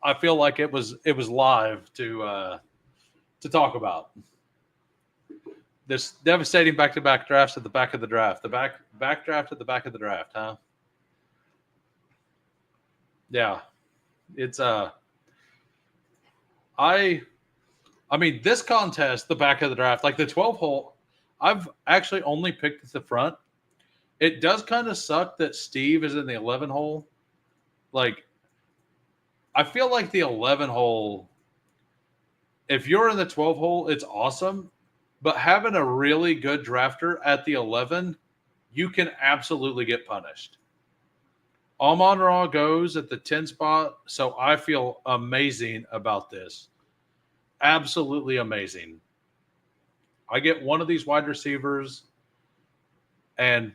I feel like it was live to talk about. This devastating back-to-back drafts at the back of the draft. The back draft at the back of the draft, huh? Yeah. It's I mean, this contest, the back of the draft, like the 12 hole, I've actually only picked the front. It does kind of suck that Steve is in the 11 hole. Like, I feel like the 11 hole, if you're in the 12 hole, it's awesome. But having a really good drafter at the 11, you can absolutely get punished. Amon-Ra goes at the 10 spot, so I feel amazing about this. Absolutely amazing. I get one of these wide receivers and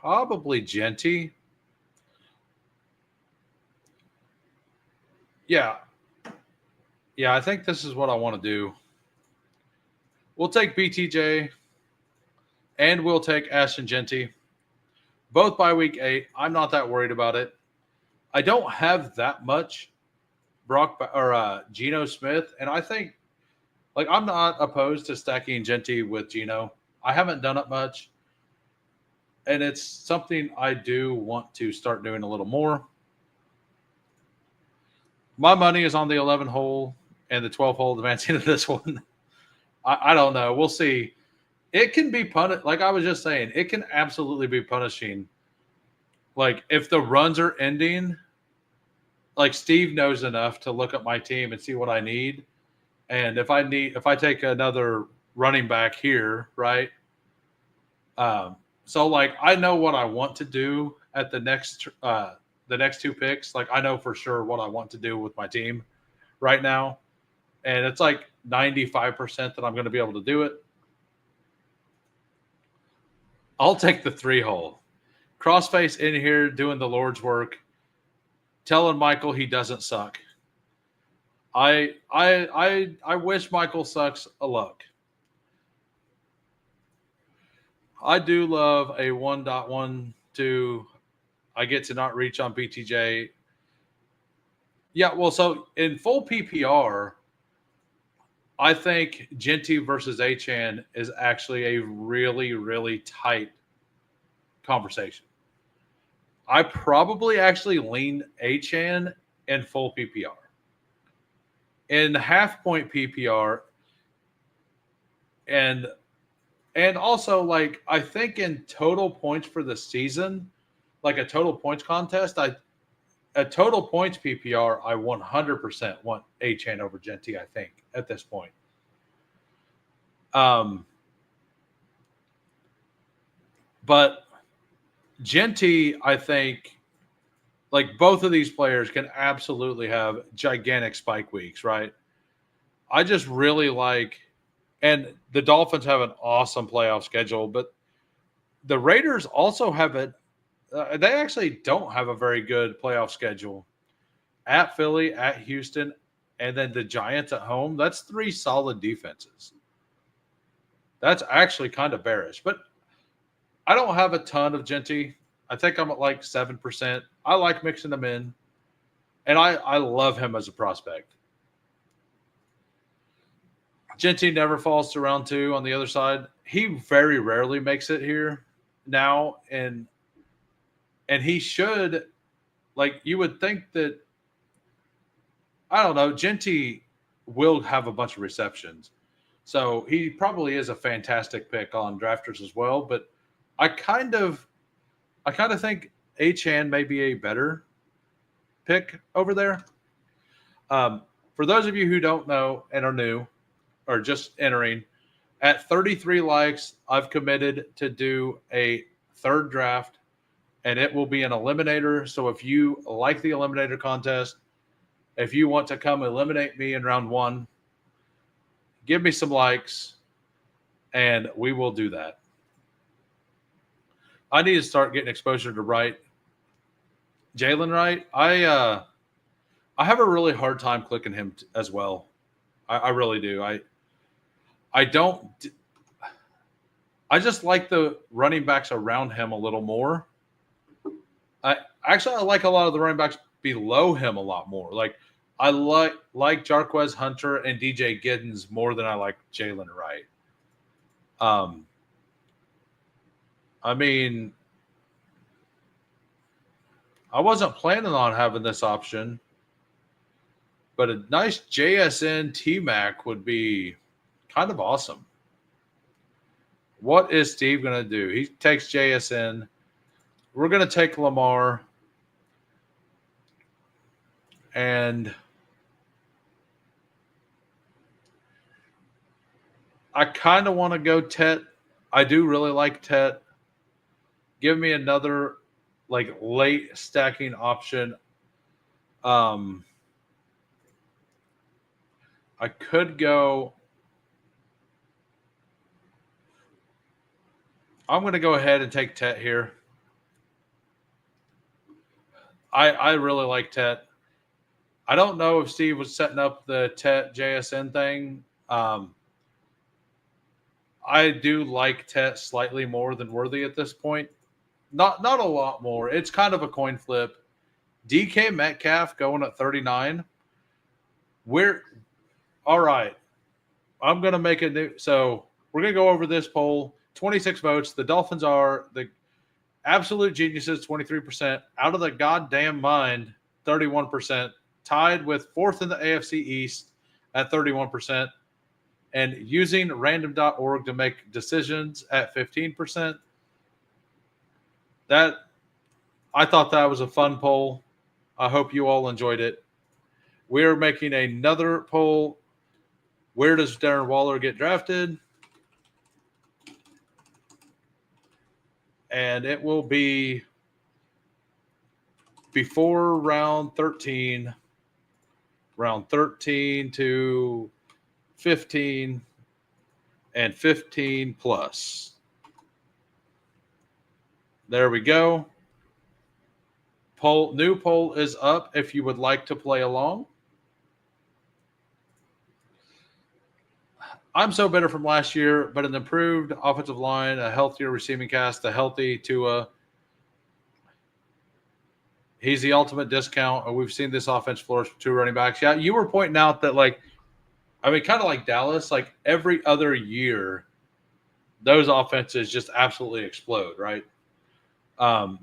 probably Genty. Yeah. Yeah, I think this is what I want to do. We'll take BTJ and we'll take Ashton Genty. Both by week 8. I'm not that worried about it. I don't have that much Geno Smith, and I think I'm not opposed to stacking Genty with Geno. I haven't done it much, and it's something I do want to start doing a little more. My money is on the 11 hole and the 12 hole advancing to this one. I don't know. We'll see. It can be punished. Like I was just saying, it can absolutely be punishing. Like if the runs are ending, like Steve knows enough to look at my team and see what I need. And if I take another running back here, right? So like I know what I want to do at the next two picks. Like I know for sure what I want to do with my team right now, and it's like 95% that I'm going to be able to do it. I'll take the 3-hole. Crossface in here doing the Lord's work, telling Michael he doesn't suck. I wish Michael sucks a luck. I do love a 1.12. I get to not reach on BTJ. Yeah, well, so in full PPR, I think Genty versus Achan is actually a really, really tight conversation. I probably actually lean Achan in full PPR. In half point PPR, and also like I think in total points for the season, like a total points contest, a total points PPR, I 100% want Achan over Genty, I think, at this point. But Genty, I think, like both of these players can absolutely have gigantic spike weeks, right? I just really like, and the Dolphins have an awesome playoff schedule, but the Raiders also have they actually don't have a very good playoff schedule. At Philly, at Houston, and then the Giants at home. That's 3 solid defenses. That's actually kind of bearish. But I don't have a ton of Genty. I think I'm at like 7%. I like mixing them in. And I love him as a prospect. Genty never falls to round 2 on the other side. He very rarely makes it here now. And he should, like, you would think that, I don't know, Genty will have a bunch of receptions. So he probably is a fantastic pick on drafters as well. But I kind of think Achan may be a better pick over there. For those of you who don't know and are new or just entering, at 33 likes, I've committed to do a third draft, and it will be an eliminator. So if you like the eliminator contest, if you want to come eliminate me in round 1, give me some likes, and we will do that. I need to start getting exposure to Wright. Jalen Wright, I have a really hard time clicking him as well. I really do. I just like the running backs around him a little more. I like a lot of the running backs below him a lot more. Like I like Jarquez Hunter and DJ Giddens more than I like Jalen Wright. I mean, I wasn't planning on having this option, but a nice JSN T-Mac would be kind of awesome. What is Steve going to do? He takes JSN. We're going to take Lamar. And I kind of want to go Tet. I do really like Tet. Give me another like late stacking option. I could go. I'm going to go ahead and take Tet here. I really like Tet. I don't know if Steve was setting up the Tet JSN thing. I do like Tet slightly more than Worthy at this point. Not a lot more. It's kind of a coin flip. DK Metcalf going at 39. All right. I'm going to make a new. So we're going to go over this poll. 26 votes. The Dolphins are the absolute geniuses, 23%. Out of the goddamn mind, 31%. Tied with 4th in the AFC East at 31%. And using random.org to make decisions at 15%. I thought that was a fun poll. I hope you all enjoyed it. We're making another poll. Where does Darren Waller get drafted? and it will be before round 13 to 15 and 15 plus. There we go. New poll is up if you would like to play along. I'm so better from last year, but an improved offensive line, a healthier receiving cast, a healthy Tua. He's the ultimate discount. We've seen this offense flourish with 2 running backs. Yeah, you were pointing out that, kind of like Dallas, every other year, those offenses just absolutely explode, right? And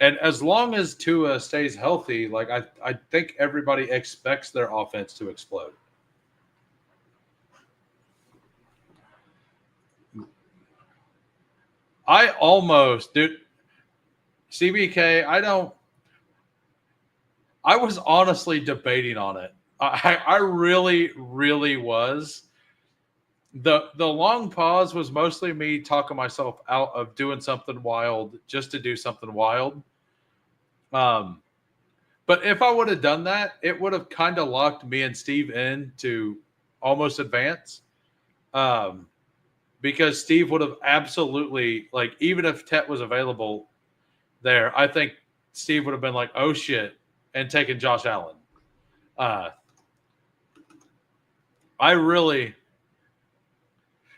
as long as Tua stays healthy, I think everybody expects their offense to explode. I almost, dude, CBK, I was honestly debating on it. I really, really was. The long pause was mostly me talking myself out of doing something wild just to do something wild. But if I would have done that, it would have kind of locked me and Steve in to almost advance. Because Steve would have absolutely, even if Tet was available there, I think Steve would have been like, oh shit, and taken Josh Allen.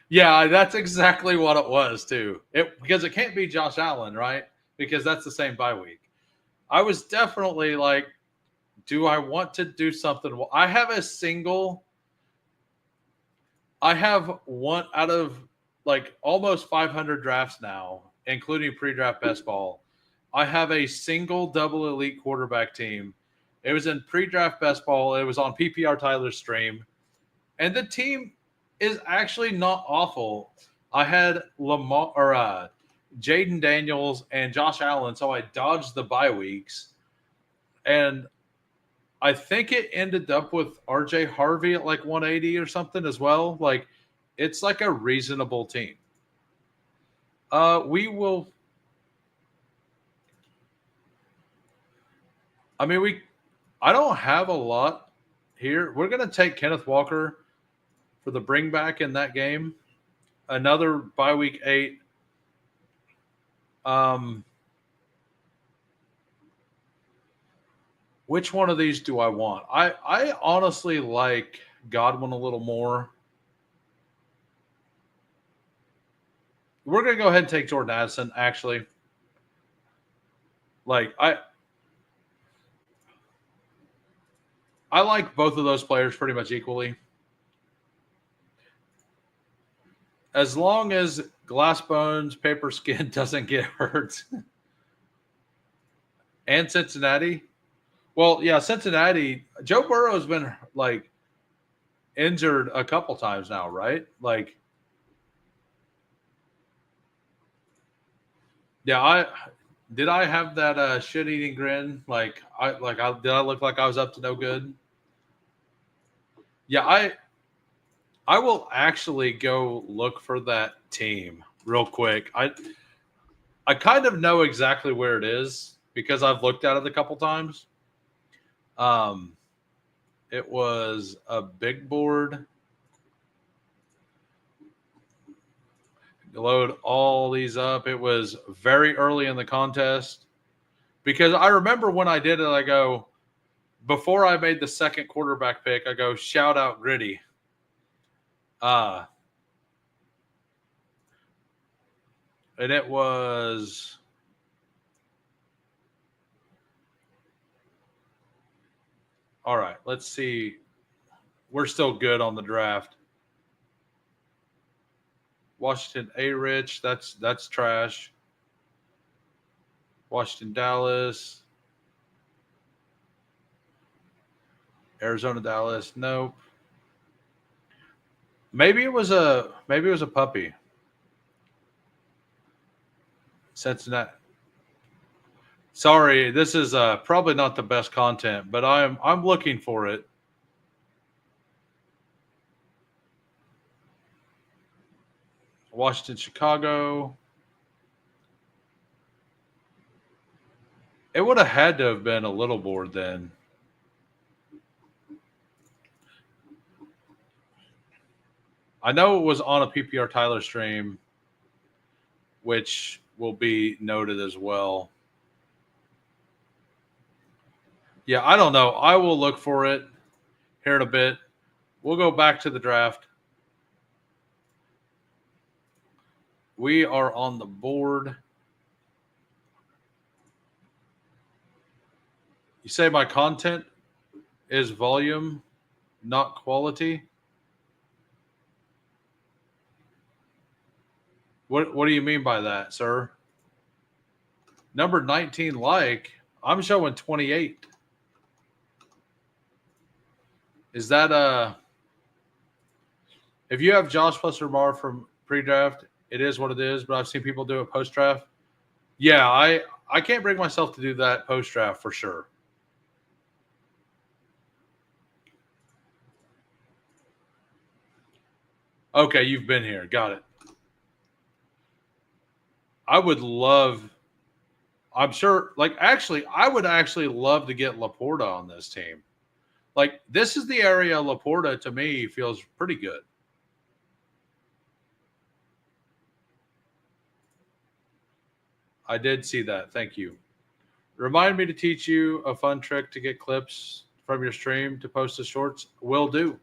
Yeah, that's exactly what it was too. Because it can't be Josh Allen, right? Because that's the same bye week. I was definitely like, do I want to do something? I have one out of almost 500 drafts now, including pre-draft best ball. I have a single double elite quarterback team. It was in pre-draft best ball. It was on PPR Tyler's stream. And the team is actually not awful. I had Jaden Daniels and Josh Allen, so I dodged the bye weeks. And I think it ended up with RJ Harvey at 180 or something as well. It's a reasonable team. We will. I don't have a lot here. We're going to take Kenneth Walker for the bring back in that game. Another bye week 8. Which one of these do I want? I honestly like Godwin a little more. We're going to go ahead and take Jordan Addison, actually. I like both of those players pretty much equally. As long as Glass Bones, Paper Skin doesn't get hurt. And Cincinnati. Well, yeah, Cincinnati. Joe Burrow has been injured a couple times now, right? Yeah, did I have that shit-eating grin? Did I look like I was up to no good? Yeah, I will actually go look for that team real quick. I kind of know exactly where it is because I've looked at it a couple times. It was a big board. Load all these up. It was very early in the contest because I remember when I did it, I go, before I made the second quarterback pick, I go, shout out Gritty. And it was all right. Let's see. We're still good on the draft. Washington A-Rich, that's trash. Washington Dallas. Arizona Dallas, nope. Maybe it was a puppy. Cincinnati. Sorry, this is probably not the best content, but I'm looking for it. Washington, Chicago. It would have had to have been a little board then. I know it was on a PPR Tyler stream, which will be noted as well. Yeah, I don't know. I will look for it here in a bit. We'll go back to the draft. We are on the board. You say my content is volume, not quality? What do you mean by that, sir? Number 19 like, I'm showing 28. Is that if you have Josh plus Ramar from pre-draft, it is what it is, but I've seen people do it post-draft. Yeah, I can't bring myself to do that post-draft for sure. Okay, you've been here. Got it. I would love, I'm sure, like, actually, I would actually love to get Laporta on this team. Like, this is the area Laporta, to me, feels pretty good. I did see that. Thank you. Remind me to teach you a fun trick to get clips from your stream to post as shorts. Will do.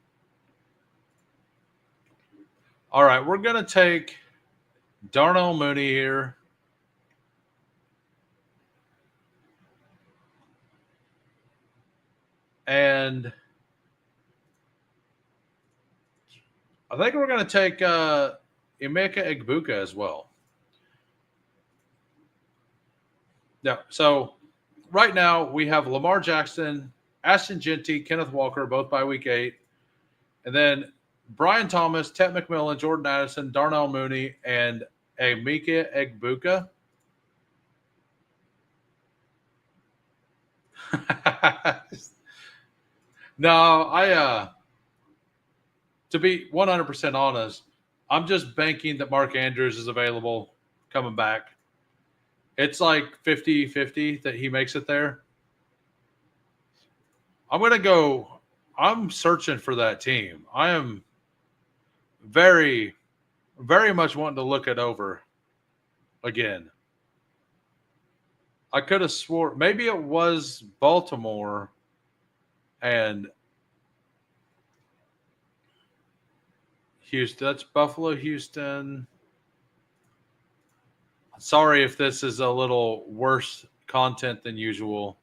All right, we're going to take Darnell Mooney here. And I think we're going to take Emeka Egbuka as well. Yeah, so right now we have Lamar Jackson, Ashton Genty, Kenneth Walker, both by week 8. And then Brian Thomas, Ted McMillan, Jordan Addison, Darnell Mooney, and Emeka Egbuka. No, to be 100% honest, I'm just banking that Mark Andrews is available coming back. It's like 50-50 that he makes it there. I'm searching for that team. I am very, very much wanting to look it over again. I could have swore maybe it was Baltimore and Houston. That's Buffalo, Houston. Sorry if this is a little worse content than usual,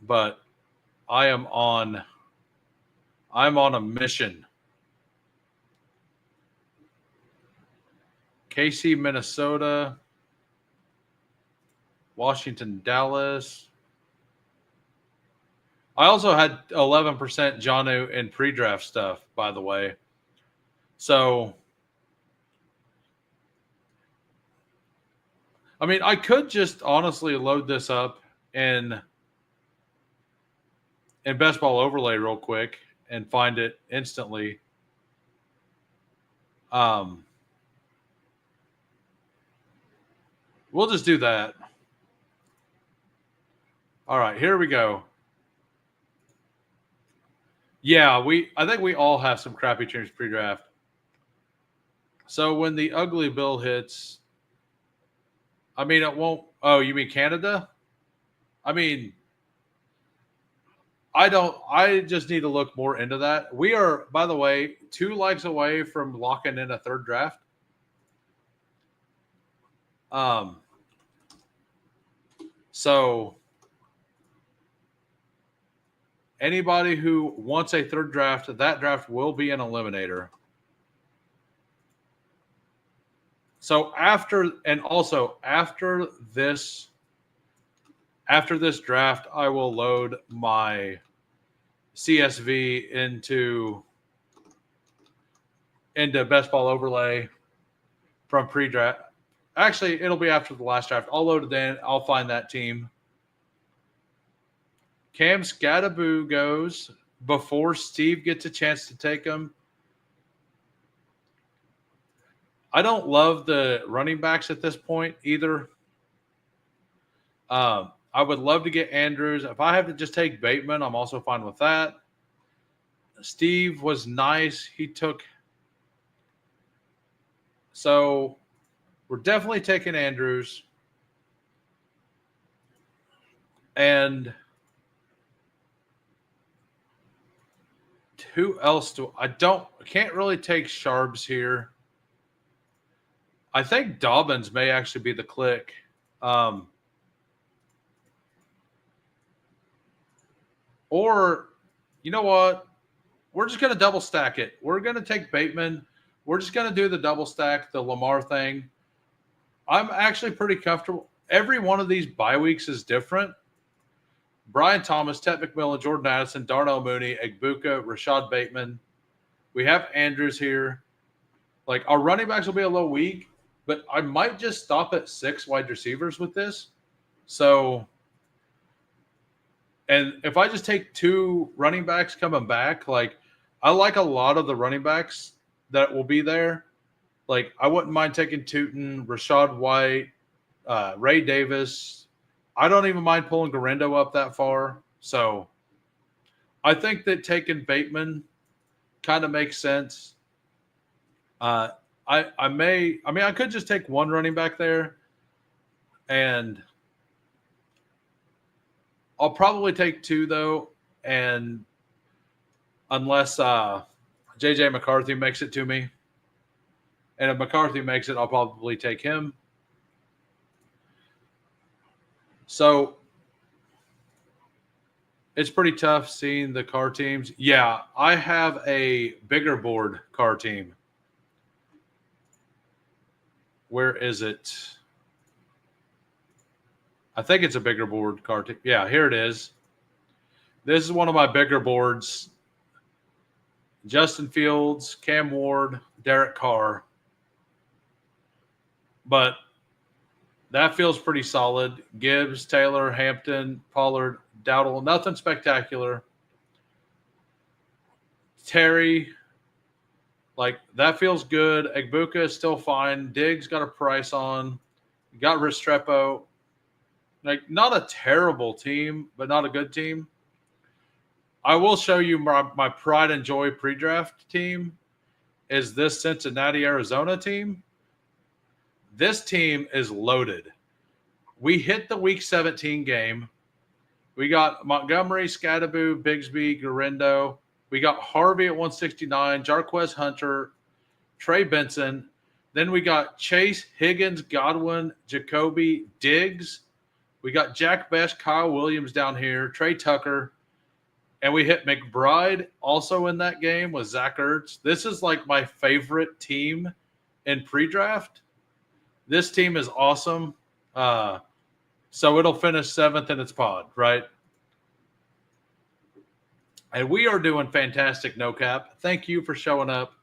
but I'm on a mission. KC, Minnesota, Washington, Dallas. I also had 11% Jonnu in pre-draft stuff, by the way. So, I mean, I could just honestly load this up in Bestball Overlay real quick and find it instantly. We'll just do that. All right, here we go. Yeah, I think we all have some crappy teams pre-draft. So when the ugly bill hits, I mean, it won't. Oh, you mean Canada? I mean, I just need to look more into that. We are, by the way, 2 likes away from locking in a third draft. So anybody who wants a third draft, that draft will be an eliminator. So after this draft, I will load my CSV into Bestball Overlay from pre-draft. Actually, it'll be after the last draft. I'll load it in. I'll find that team. Cam Scattaboo goes before Steve gets a chance to take him. I don't love the running backs at this point either. I I would love to get Andrews. If I have to just take Bateman, I'm also fine with that. Steve was nice. He took. So we're definitely taking Andrews. And who else do I can't really take Sharps here. I think Dobbins may actually be the click. Or, you know what? We're just going to double stack it. We're going to take Bateman. We're just going to do the double stack, the Lamar thing. I'm actually pretty comfortable. Every one of these bye weeks is different. Brian Thomas, Ted McMillan, Jordan Addison, Darnell Mooney, Egbuka, Rashad Bateman. We have Andrews here. Like, our running backs will be a little weak, but I might just stop at 6 wide receivers with this. So, and if I just take 2 running backs coming back, like, I like a lot of the running backs that will be there. Like, I wouldn't mind taking Tootin, Rashad White, Ray Davis. I don't even mind pulling Garendo up that far. So I think that taking Bateman kind of makes sense. I could just take 1 running back there, and I'll probably take 2 though. And unless JJ McCarthy makes it to me, and if McCarthy makes it, I'll probably take him. So it's pretty tough seeing the car teams. Yeah, I have a bigger board car team. Where is it? I think it's a bigger board car team. Yeah, here it is. This is one of my bigger boards. Justin Fields, Cam Ward, Derek Carr. But that feels pretty solid. Gibbs, Taylor, Hampton, Pollard, Dowdle. Nothing spectacular. Terry, like, that feels good. Egbuka is still fine. Diggs got a price on. You got Restrepo. Like, not a terrible team, but not a good team. I will show you my pride and joy pre-draft team is this Cincinnati, Arizona team. This team is loaded. We hit the Week 17 game. We got Montgomery, Scadaboo, Bigsby, Garendo. We got Harvey at 169, Jarquez Hunter, Trey Benson. Then we got Chase, Higgins, Godwin, Jacoby, Diggs. We got Jack Best, Kyle Williams down here, Trey Tucker. And we hit McBride also in that game with Zach Ertz. This is like my favorite team in pre-draft. This team is awesome. So it'll finish 7th in its pod, right? And we are doing fantastic, no cap. Thank you for showing up.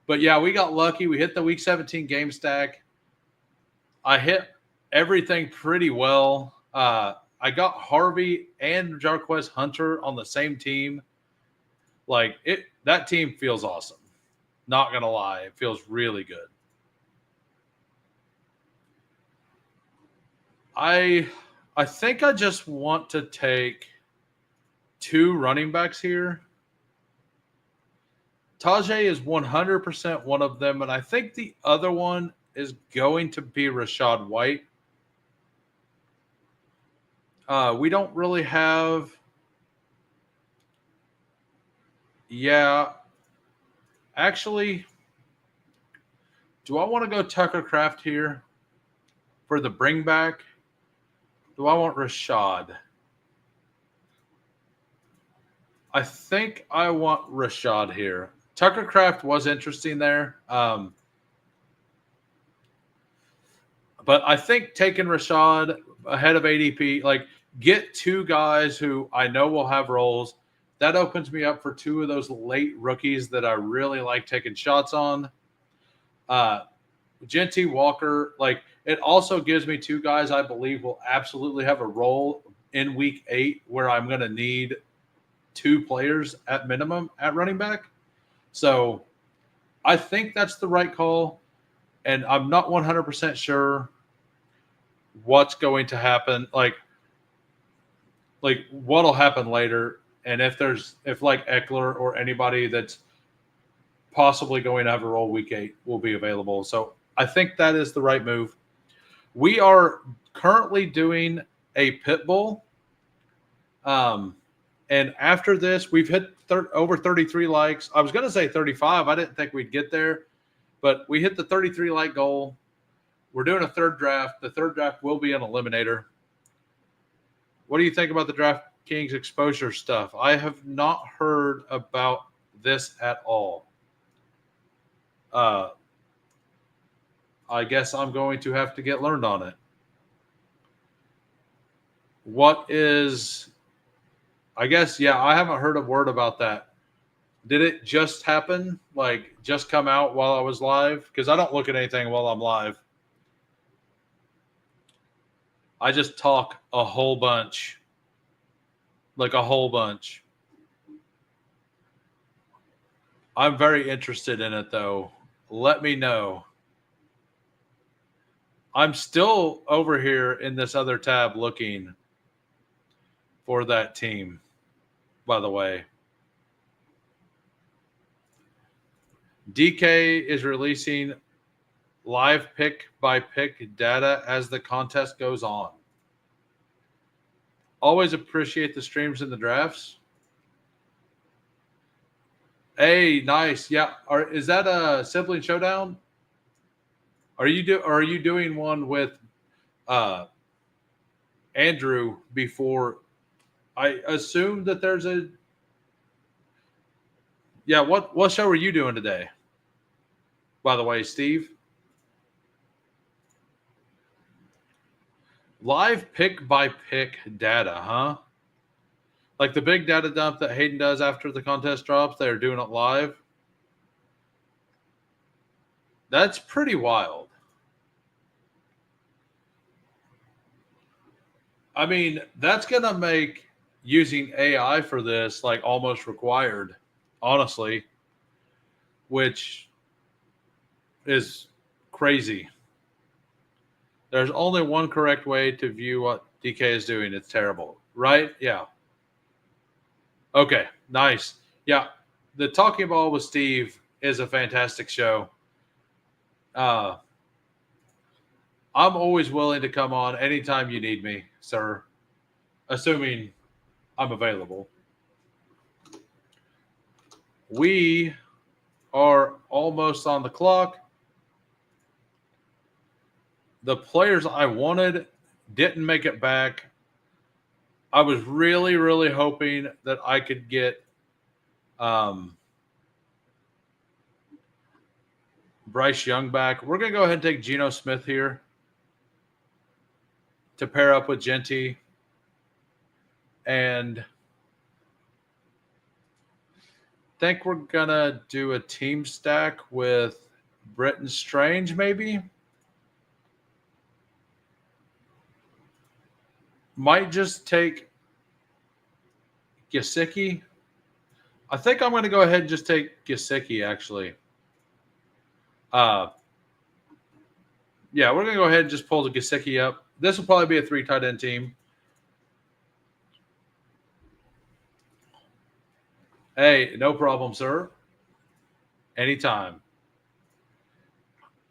But yeah, we got lucky. We hit the Week 17 game stack. I hit everything pretty well. I got Harvey and Jarquez Hunter on the same team. Like, that team feels awesome. Not going to lie. It feels really good. I think I just want to take 2 running backs here. Tajay is 100% one of them, and I think the other one is going to be Rashad White. We don't really have. Yeah. Actually, do I want to go Tucker Kraft here for the bring back? Do I want Rashad? I think I want Rashad here. Tucker Kraft was interesting there. But I think taking Rashad ahead of ADP, like, get 2 guys who I know will have roles. That opens me up for 2 of those late rookies that I really like taking shots on. Genty, Walker, like, it also gives me 2 guys I believe will absolutely have a role in Week 8 where I'm going to need 2 players at minimum at running back. So I think that's the right call, and I'm not 100% sure what's going to happen. Like, like what'll happen later, and if like Eckler or anybody that's possibly going to have a role week 8 will be available. So I think that is the right move. We are currently doing a pit bull. And after this, we've hit over 33 likes. I was going to say 35. I didn't think we'd get there, but we hit the 33 like goal. We're doing a third draft. The third draft will be an eliminator. What do you think about the DraftKings exposure stuff? I have not heard about this at all. I guess I'm going to have to get learned on it. What is, I guess, yeah, I haven't heard a word about that. Did it just happen? Like, just come out while I was live? Because I don't look at anything while I'm live. I just talk a whole bunch. Like a whole bunch. I'm very interested in it, though. Let me know. I'm still over here in this other tab looking for that team, by the way. DK is releasing live pick by pick data as the contest goes on. Always appreciate the streams and the drafts. Hey, nice. Yeah. Is that a Sibling Showdown? Are you doing one with Andrew before? I assume that there's a. Yeah. What show are you doing today? By the way, Steve. Live pick by pick data, huh? Like the big data dump that Hayden does after the contest drops, they're doing it live. That's pretty wild. I mean, that's going to make using AI for this like almost required, honestly, which is crazy. There's only one correct way to view what DK is doing. It's terrible, right? Yeah. Okay, nice. Yeah, the Talking Ball with Steve is a fantastic show. I'm always willing to come on anytime you need me, sir, assuming I'm available. We are almost on the clock. The players I wanted didn't make it back. I was really, really hoping that I could get Bryce Young back. We're going to go ahead and take Geno Smith here to pair up with Genty. And I think we're going to do a team stack with Britton Strange, maybe. Might just take Gesicki. I think I'm going to go ahead and just take Gesicki, actually. Yeah, we're going to go ahead and just pull the Gesicki up. This will probably be a 3 tight end team. Hey, no problem, sir. Anytime.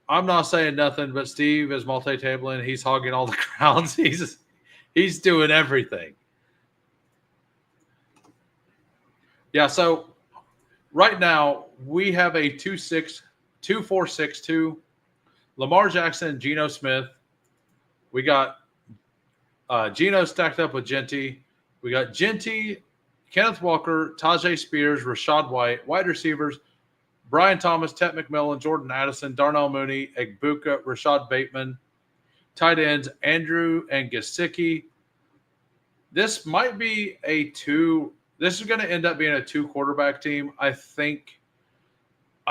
I'm not saying nothing, but Steve is multi-tabling. He's hogging all the crowds. He's doing everything. Yeah, so right now we have a 2-4-6-2. Lamar Jackson, Geno Smith. We got Geno stacked up with Genty. We got Genty, Kenneth Walker, Tajay Spears, Rashad White, wide receivers, Brian Thomas, Ted McMillan, Jordan Addison, Darnell Mooney, Egbuka, Rashad Bateman. Tight ends, Andrew and Gesicki. This might be a 2. This is going to end up being a 2 quarterback team. I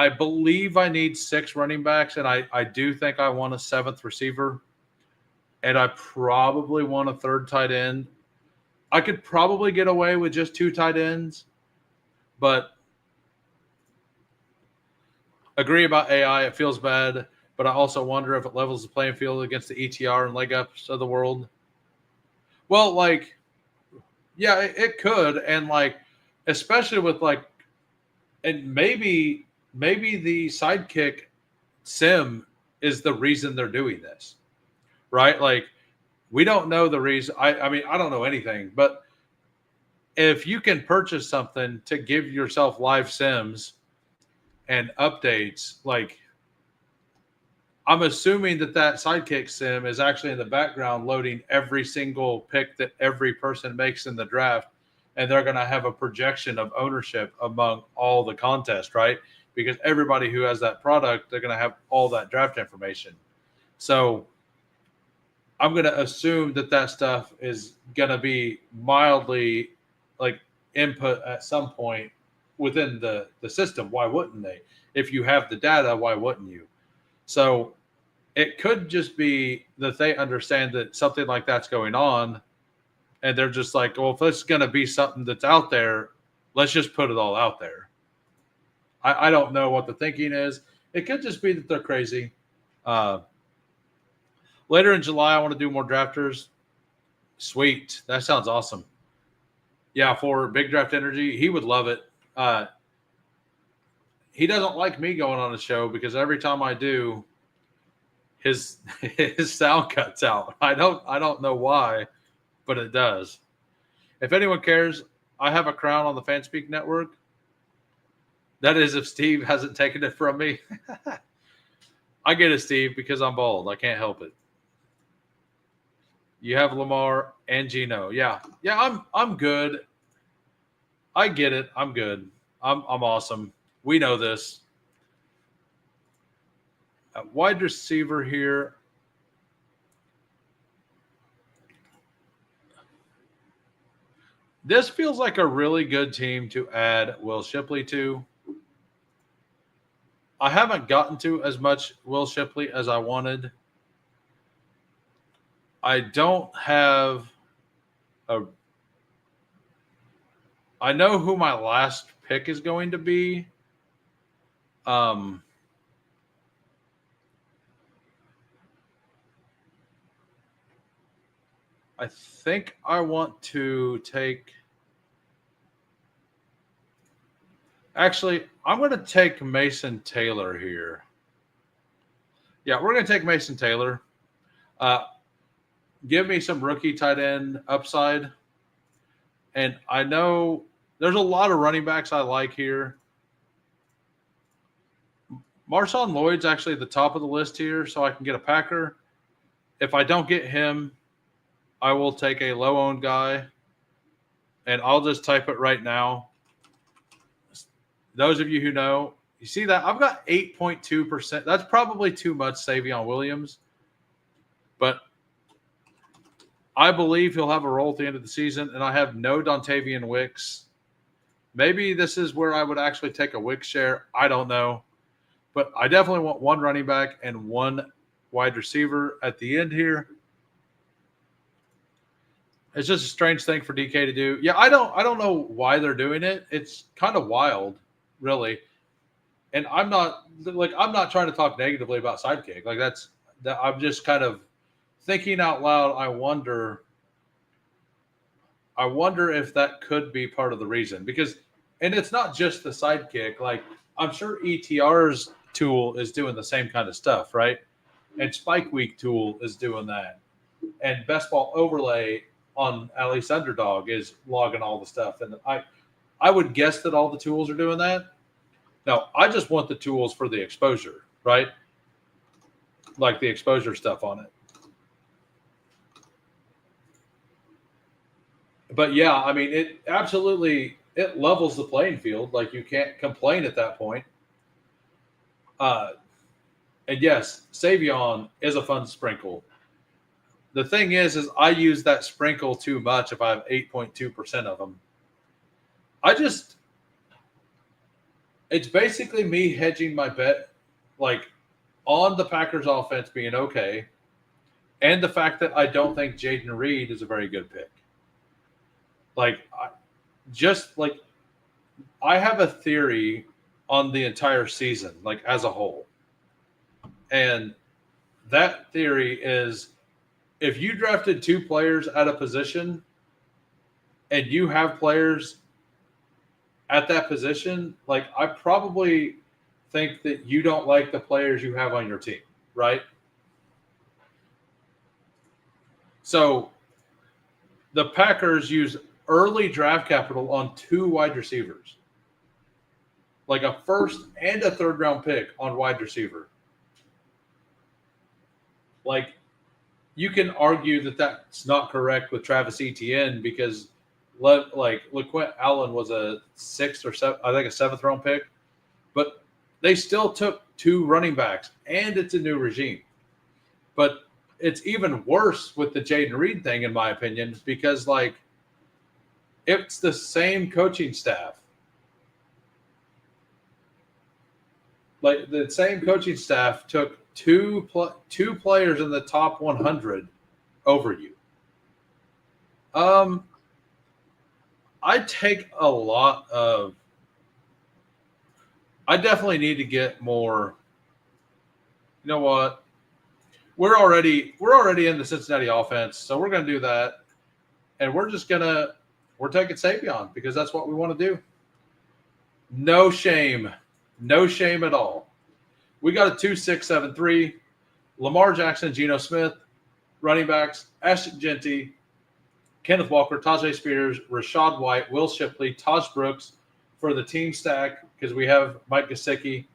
believe I need 6 running backs, and I do think I want a 7th receiver. And I probably want a 3rd tight end. I could probably get away with just 2 tight ends, but agree about AI. It feels bad, but I also wonder if it levels the playing field against the ETR and leg ups of the world. Well, like, Yeah, it could, and like, especially with like, and maybe the sidekick sim is the reason they're doing this, right? Like, we don't know the reason. I mean, I don't know anything, but if you can purchase something to give yourself live sims and updates, like, I'm assuming that sidekick sim is actually in the background loading every single pick that every person makes in the draft, and they're going to have a projection of ownership among all the contest, right? Because everybody who has that product, they're going to have all that draft information. So I'm going to assume that stuff is going to be mildly like input at some point within the system. Why wouldn't they? If you have the data, why wouldn't you? So it could just be that they understand that something like that's going on, and they're just like, well, if it's going to be something that's out there, let's just put it all out there. I don't know what the thinking is. It could just be that they're crazy. Uh, Later in July, I want to do more drafters. Sweet. That sounds awesome. Yeah, for Big Draft Energy, he would love it. He doesn't like me going on the show because every time I do, his his sound cuts out. I don't know why, but it does. If anyone cares, I have a crown on the Fanspeak network. That is if Steve hasn't taken it from me. I get it, Steve, because I'm bald. I can't help it. You have Lamar and Gino. Yeah. Yeah, I'm good. I get it. I'm good. I'm awesome. We know this. Wide receiver here. This feels like a really good team to add Will Shipley to. I haven't gotten to as much Will Shipley as I wanted. I don't have a. I know who my last pick is going to be. Um, I think I want to take. Actually, I'm going to take Mason Taylor here. Yeah, we're going to take Mason Taylor. Give me some rookie tight end upside. And I know there's a lot of running backs I like here. Marshawn Lloyd's actually at the top of the list here, so I can get a Packer. If I don't get him, I will take a low-owned guy, and I'll just type it right now. Those of you who know, you see that? I've got 8.2%. That's probably too much Savion Williams, but I believe he'll have a role at the end of the season, and I have no Dontavian Wicks. Maybe this is where I would actually take a Wicks share. I don't know. But I definitely want one running back and one wide receiver at the end here. It's just a strange thing for DK to do. Yeah, I don't know why they're doing it. It's kind of wild, really. And I'm not trying to talk negatively about Sidekick. Like that I'm just kind of thinking out loud. I wonder if that could be part of the reason, because and it's not just the Sidekick. Like, I'm sure ETR's tool is doing the same kind of stuff, right? And Spike Week tool is doing that. And Best Ball Overlay on at least Underdog is logging all the stuff. And I would guess that all the tools are doing that. Now, I just want the tools for the exposure, right? Like the exposure stuff on it. But yeah, I mean, it absolutely it levels the playing field. Like, you can't complain at that point. And yes, Savion is a fun sprinkle. The thing is I use that sprinkle too much if I have 8.2% of them. It's basically me hedging my bet, like, on the Packers offense being okay, and the fact that I don't think Jaden Reed is a very good pick. Like, I have a theory on the entire season, like, as a whole. And that theory is, if you drafted two players at a position and you have players at that position, like I probably think that you don't like the players you have on your team, right? So the Packers use early draft capital on 2 wide receivers, like a first and a third round pick on wide receiver. Like, you can argue that that's not correct with Travis Etienne because, like, LaQuint Allen was a 6th or 7th, I think a 7th round pick, but they still took 2 running backs, and it's a new regime. But it's even worse with the Jaden Reed thing, in my opinion, because, like, it's the same coaching staff. Like, the same coaching staff took two players in the top 100 over you. I definitely need to get more. You know what? We're already in the Cincinnati offense, so we're going to do that, and we're taking Savion because that's what we want to do. No shame at all. We got a 2-6-7-3. Lamar Jackson, Geno Smith, running backs, Ashton Genty, Kenneth Walker, Tajay Spears, Rashad White, Will Shipley, Taj Brooks for the team stack because we have Mike Gesicki.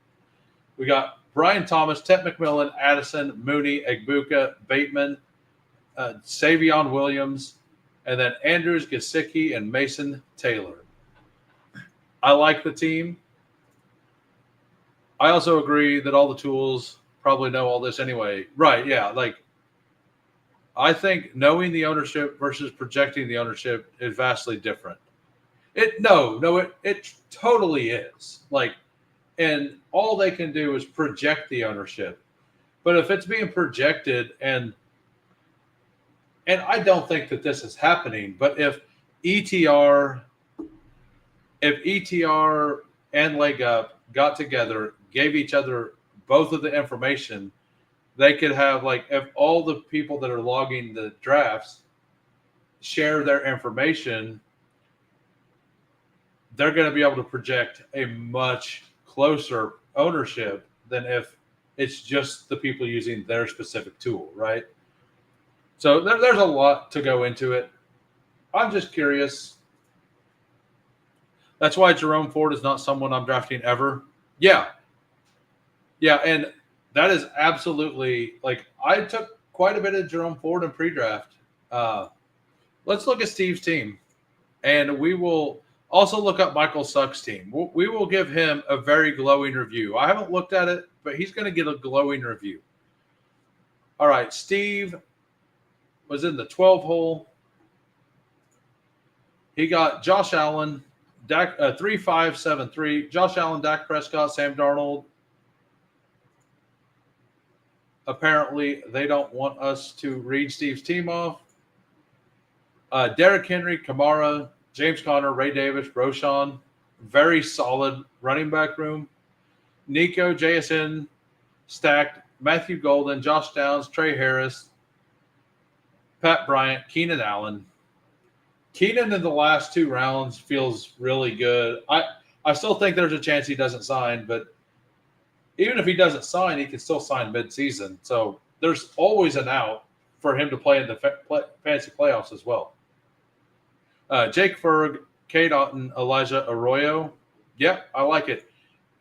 We got Brian Thomas, Ted McMillan, Addison, Mooney, Egbuka, Bateman, Savion Williams, and then Andrews, Gesicki, and Mason Taylor. I like the team. I also agree that all the tools probably know all this anyway. Right, yeah. Like, I think knowing the ownership versus projecting the ownership is vastly different. It totally is. Like, and all they can do is project the ownership. But if it's being projected, and I don't think that this is happening, but if ETR and Leg Up got together, gave each other both of the information, they could have, like, if all the people that are logging the drafts share their information, they're going to be able to project a much closer ownership than if it's just the people using their specific tool, right? So there's a lot to go into it. I'm just curious. That's why Jerome Ford is not someone I'm drafting ever. Yeah, and that is absolutely, like, I took quite a bit of Jerome Ford in pre-draft. Let's look at Steve's team, and we will also look up Michael Suck's team. We will give him a very glowing review. I haven't looked at it, but he's going to get a glowing review. All right, Steve was in the 12 hole. He got Josh Allen, 3-5-7-3. Josh Allen, Dak Prescott, Sam Darnold. Apparently, they don't want us to read Steve's team off. Derrick Henry, Kamara, James Conner, Ray Davis, Roshan. Very solid running back room. Nico, JSN, stacked. Matthew Golden, Josh Downs, Trey Harris, Pat Bryant, Keenan Allen. Keenan in the last 2 rounds feels really good. I still think there's a chance he doesn't sign, but even if he doesn't sign, he can still sign mid-season. So there's always an out for him to play in the fantasy playoffs as well. Jake Ferg, Kate Otten, Elijah Arroyo. Yep, I like it.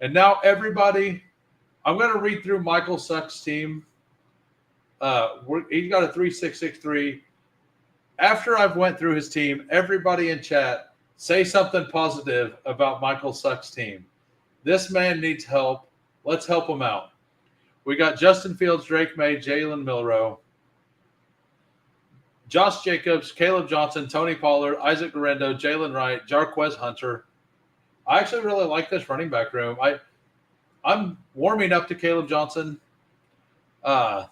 And now everybody, I'm going to read through Michael Suck's team. He's got a 3-6-6-3. After I've went through his team, everybody in chat, say something positive about Michael Suck's team. This man needs help. Let's help him out. We got Justin Fields, Drake May, Jalen Milrow, Josh Jacobs, Caleb Johnson, Tony Pollard, Isaac Guerrero, Jalen Wright, Jarquez Hunter. I actually really like this running back room. I'm warming up to Caleb Johnson. And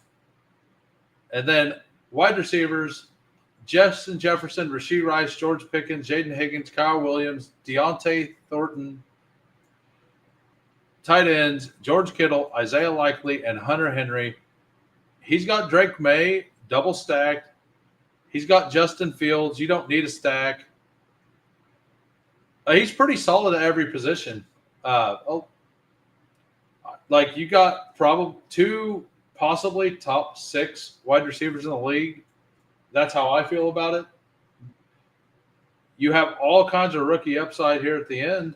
then wide receivers, Justin Jefferson, Rashee Rice, George Pickens, Jaden Higgins, Kyle Williams, Deontay Thornton. Tight ends, George Kittle, Isaiah Likely, and Hunter Henry. He's got Drake May, double stacked. He's got Justin Fields. You don't need a stack. He's pretty solid at every position. Like you got probably two, possibly top 6 wide receivers in the league. That's how I feel about it. You have all kinds of rookie upside here at the end.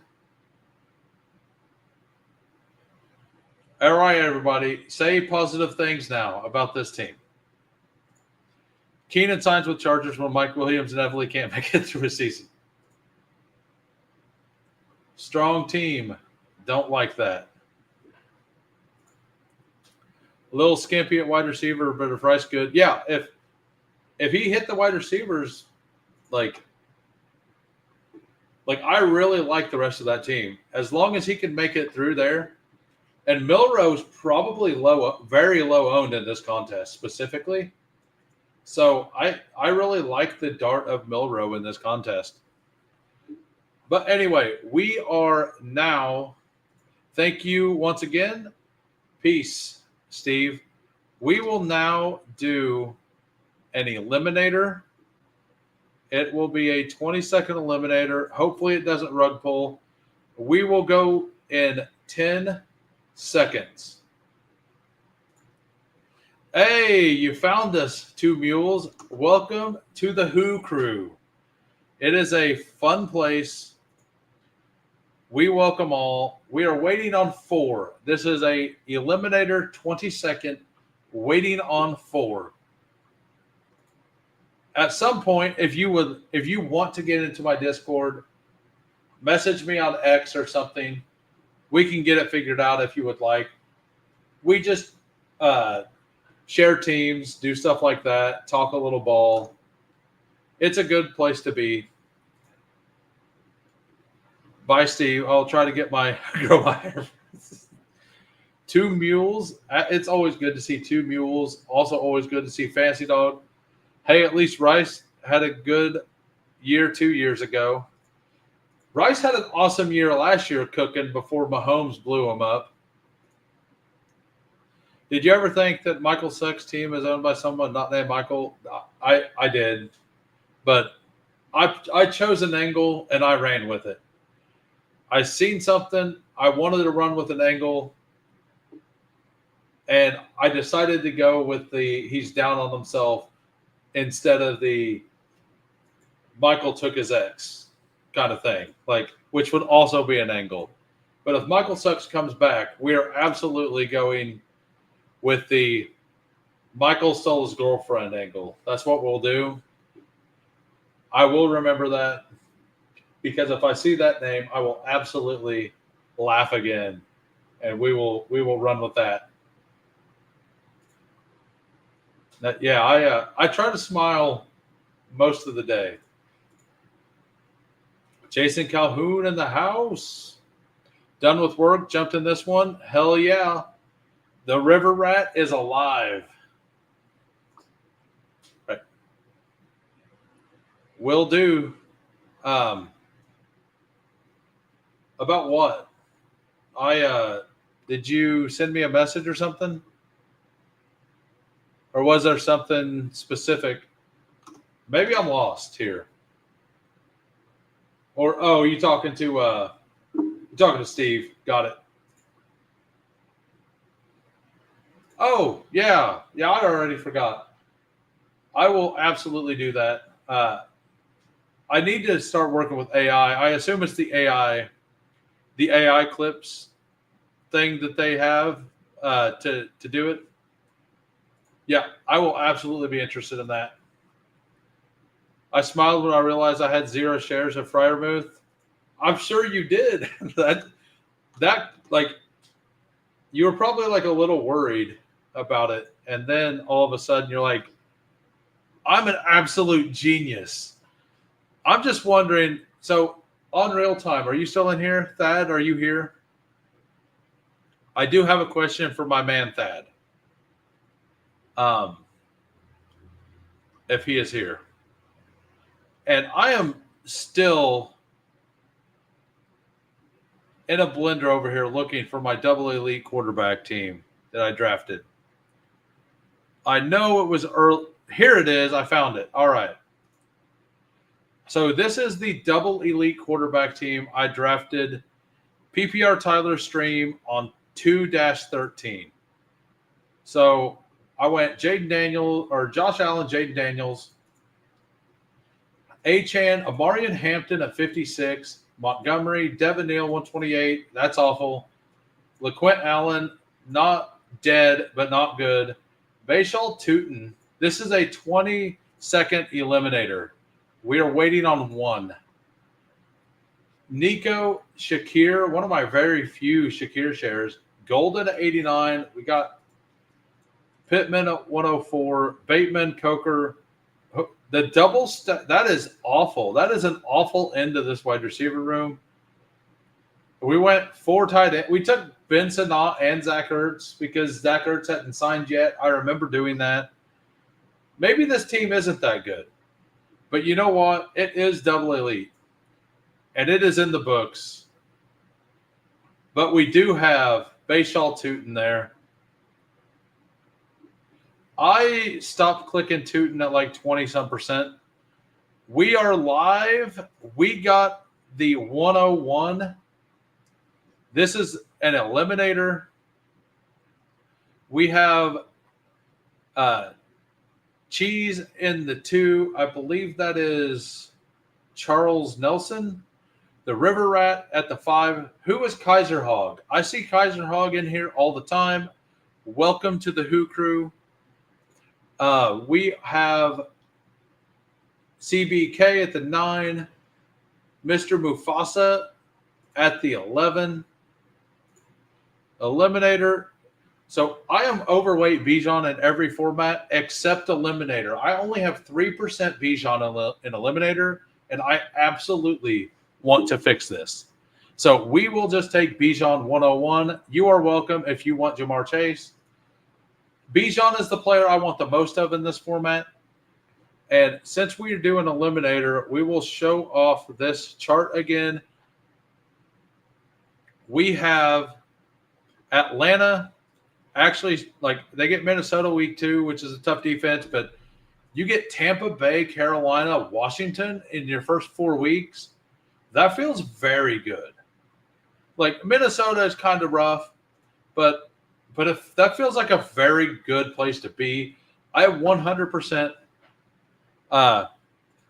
All right, everybody, say positive things now about this team. Keenan signs with Chargers when Mike Williams inevitably can't make it through a season. Strong team. Don't like that. A little skimpy at wide receiver, but if Rice good, yeah. If he hit the wide receivers, like I really like the rest of that team. As long as he can make it through there. And Milroe's probably very low owned in this contest specifically. So I really like the dart of Milroe in this contest. But anyway, we are now. Thank you once again. Peace, Steve. We will now do an eliminator. It will be a 20-second eliminator. Hopefully it doesn't rug pull. We will go in 10 seconds. Hey, you found us, Two Mules. Welcome to the Who Crew. It is a fun place. We welcome all. We are waiting on 4. This is a eliminator 20-second waiting on 4. At some point, if you want to get into my Discord, message me on X or something. We can get it figured out if you would like. We just share teams, do stuff like that, talk a little ball. It's a good place to be. Bye, Steve. I'll try to get grow my hair. Two Mules. It's always good to see Two Mules. Also always good to see Fancy Dog. Hey, at least Rice had a good year 2 years ago. Rice had an awesome year last year cooking before Mahomes blew him up. Did you ever think that Michael Suck's team is owned by someone not named Michael? I did. But I chose an angle and I ran with it. I seen something. I wanted to run with an angle. And I decided to go with the he's down on himself instead of the Michael took his ex kind of thing, which would also be an angle. But if Michael Sucks comes back, we are absolutely going with the Michael stole his girlfriend angle. That's what we'll do. I will remember that because if I see that name, I will absolutely laugh again, and we will run with that. I try to smile most of the day. Jason Calhoun in the house. Done with work, jumped in this one. Hell yeah. The river rat is alive. Right. Will do. About what? Did you send me a message or something? Or was there something specific? Maybe I'm lost here. Or you talking to Steve? Got it. Oh yeah, I already forgot. I will absolutely do that. I need to start working with AI. I assume it's the AI clips thing that they have to do it. Yeah, I will absolutely be interested in that. I smiled when I realized I had 0 shares of Freiermuth. I'm sure you did. that you were probably a little worried about it, and then all of a sudden you're like, I'm an absolute genius. I'm just wondering. So on real time, are you still in here, Thad? Are you here? I do have a question for my man Thad. If he is here. And I am still in a blender over here looking for my double elite quarterback team that I drafted. I know it was early. Here it is. I found it. All right. So this is the double elite quarterback team. I drafted PPR Tyler Stream on 2-13. So I went Jaden Daniels or Josh Allen, Jaden Daniels, Achan, Amarian Hampton at 56, Montgomery, Devin Neal 128. That's awful. LaQuint Allen, not dead, but not good. Bashal Tootin. This is a 20-second eliminator. We are waiting on one. Nico Shakir, one of my very few Shakir shares. Golden at 89. We got Pittman at 104. Bateman, Coker. The double that is awful. That is an awful end of this wide receiver room. We went 4 tight end. We took Ben Sinnott and Zach Ertz because Zach Ertz hadn't signed yet. I remember doing that. Maybe this team isn't that good. But you know what? It is double elite. And it is in the books. But we do have Bashal Tootin there. I stopped clicking Tootin at like 20-some%. We are live. We got the 101. This is an eliminator. We have Cheese in the 2. I believe that is Charles Nelson. The River Rat at the 5. Who is Kaiser Hog? I see Kaiser Hog in here all the time. Welcome to the Who Crew. We have CBK at the 9. Mr. Mufasa at the 11. Eliminator. So I am overweight Bijan in every format except Eliminator. I only have 3% Bijan in Eliminator, and I absolutely want to fix this. So we will just take Bijan 101. You are welcome if you want Jamar Chase. Bijan is the player I want the most of in this format. And since we are doing Eliminator, we will show off this chart again. We have Atlanta. Actually, like they get Minnesota week 2, which is a tough defense, but you get Tampa Bay, Carolina, Washington in your first 4 weeks. That feels very good. Like Minnesota is kind of rough, but if that feels like a very good place to be. I have 100%.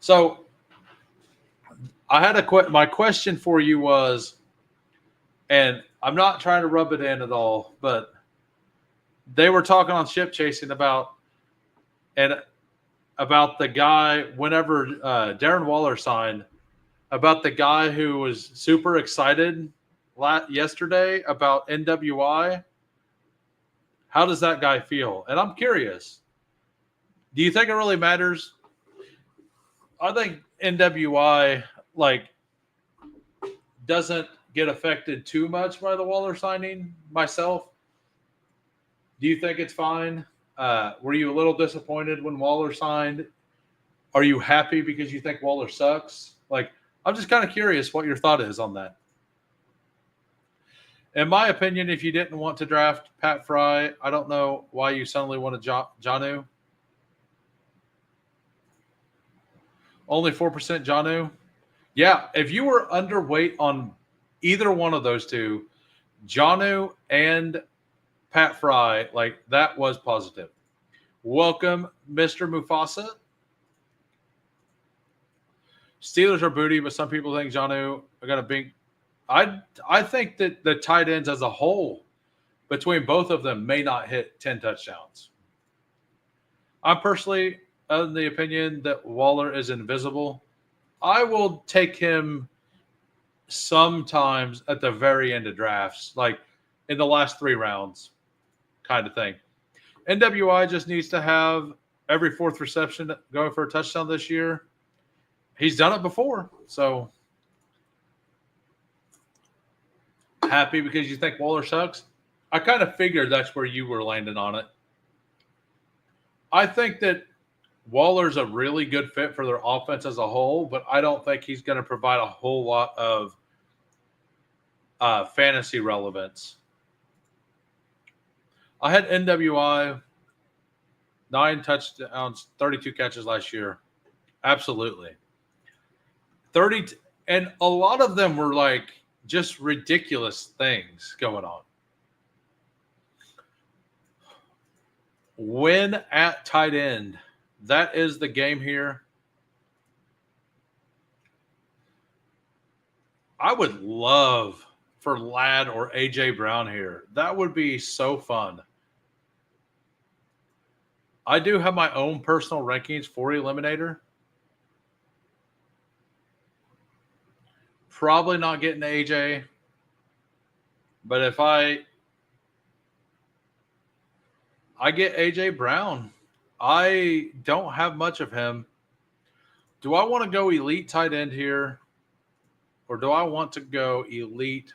So I had my question for you was, and I'm not trying to rub it in at all, but they were talking on Ship Chasing about the guy whenever Darren Waller signed, about the guy who was super excited yesterday about NWI. How does that guy feel? And I'm curious. Do you think it really matters? I think NWI doesn't get affected too much by the Waller signing myself. Do you think it's fine? Were you a little disappointed when Waller signed? Are you happy because you think Waller sucks? I'm just kind of curious what your thought is on that. In my opinion, if you didn't want to draft Pat Fry, I don't know why you suddenly wanted Jonnu. Only 4% Jonnu. Yeah, if you were underweight on either one of those two, Jonnu and Pat Fry, that was positive. Welcome, Mr. Mufasa. Steelers are booty, but some people think Jonnu are going to be. I think that the tight ends as a whole between both of them may not hit 10 touchdowns. I'm personally of the opinion that Waller is invisible. I will take him sometimes at the very end of drafts, like in the last 3 rounds kind of thing. NWI just needs to have every 4th reception going for a touchdown this year. He's done it before, so happy because you think Waller sucks? I kind of figured that's where you were landing on it. I think that Waller's a really good fit for their offense as a whole, but I don't think he's going to provide a whole lot of fantasy relevance. I had NWI, 9 touchdowns, 32 catches last year. Absolutely. 30, and a lot of them were like just ridiculous things going on. Win at tight end. That is the game here. I would love for Ladd or AJ Brown here. That would be so fun. I do have my own personal rankings for Eliminator. Probably not getting AJ. But if I get AJ Brown, I don't have much of him. Do I want to go elite tight end here? Or do I want to go elite?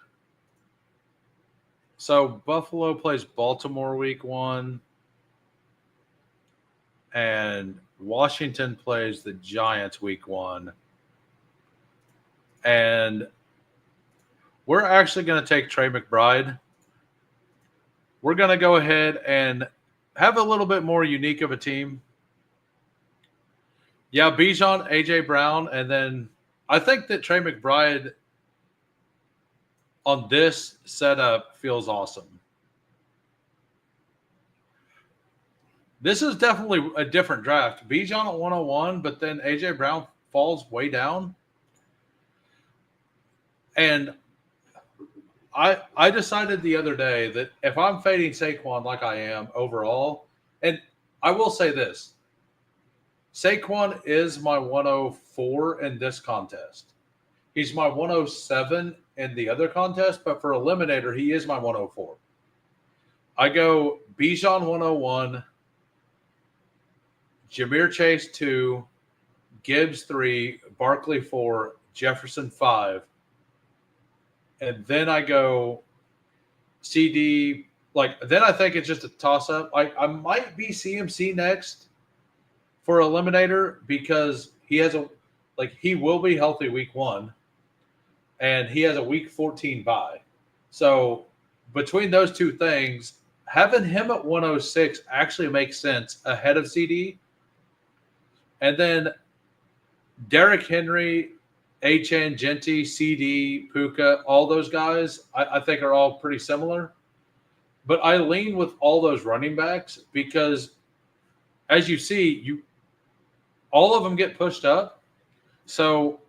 So Buffalo plays Baltimore week 1. And Washington plays the Giants week 1. And we're actually going to take Trey McBride. We're going to go ahead and have a little bit more unique of a team. Yeah, Bijan, AJ Brown, and then I think that Trey McBride on this setup feels awesome. This is definitely a different draft. Bijan at 101, but then AJ Brown falls way down. And I decided the other day that if I'm fading Saquon like I am overall, and I will say this, Saquon is my 104 in this contest. He's my 107 in the other contest, but for Eliminator, he is my 104. I go Bijan 101, Jahmyr Chase 2, Gibbs 3, Barkley 4, Jefferson 5. And then I go CD. Then I think it's just a toss-up. I might be CMC next for Eliminator because he has he will be healthy week 1. And he has a week 14 bye. So between those two things, having him at 106 actually makes sense ahead of CD. And then Derrick Henry, HN, Genty, CD, Puka, all those guys, I think are all pretty similar. But I lean with all those running backs because, as you see, all of them get pushed up. So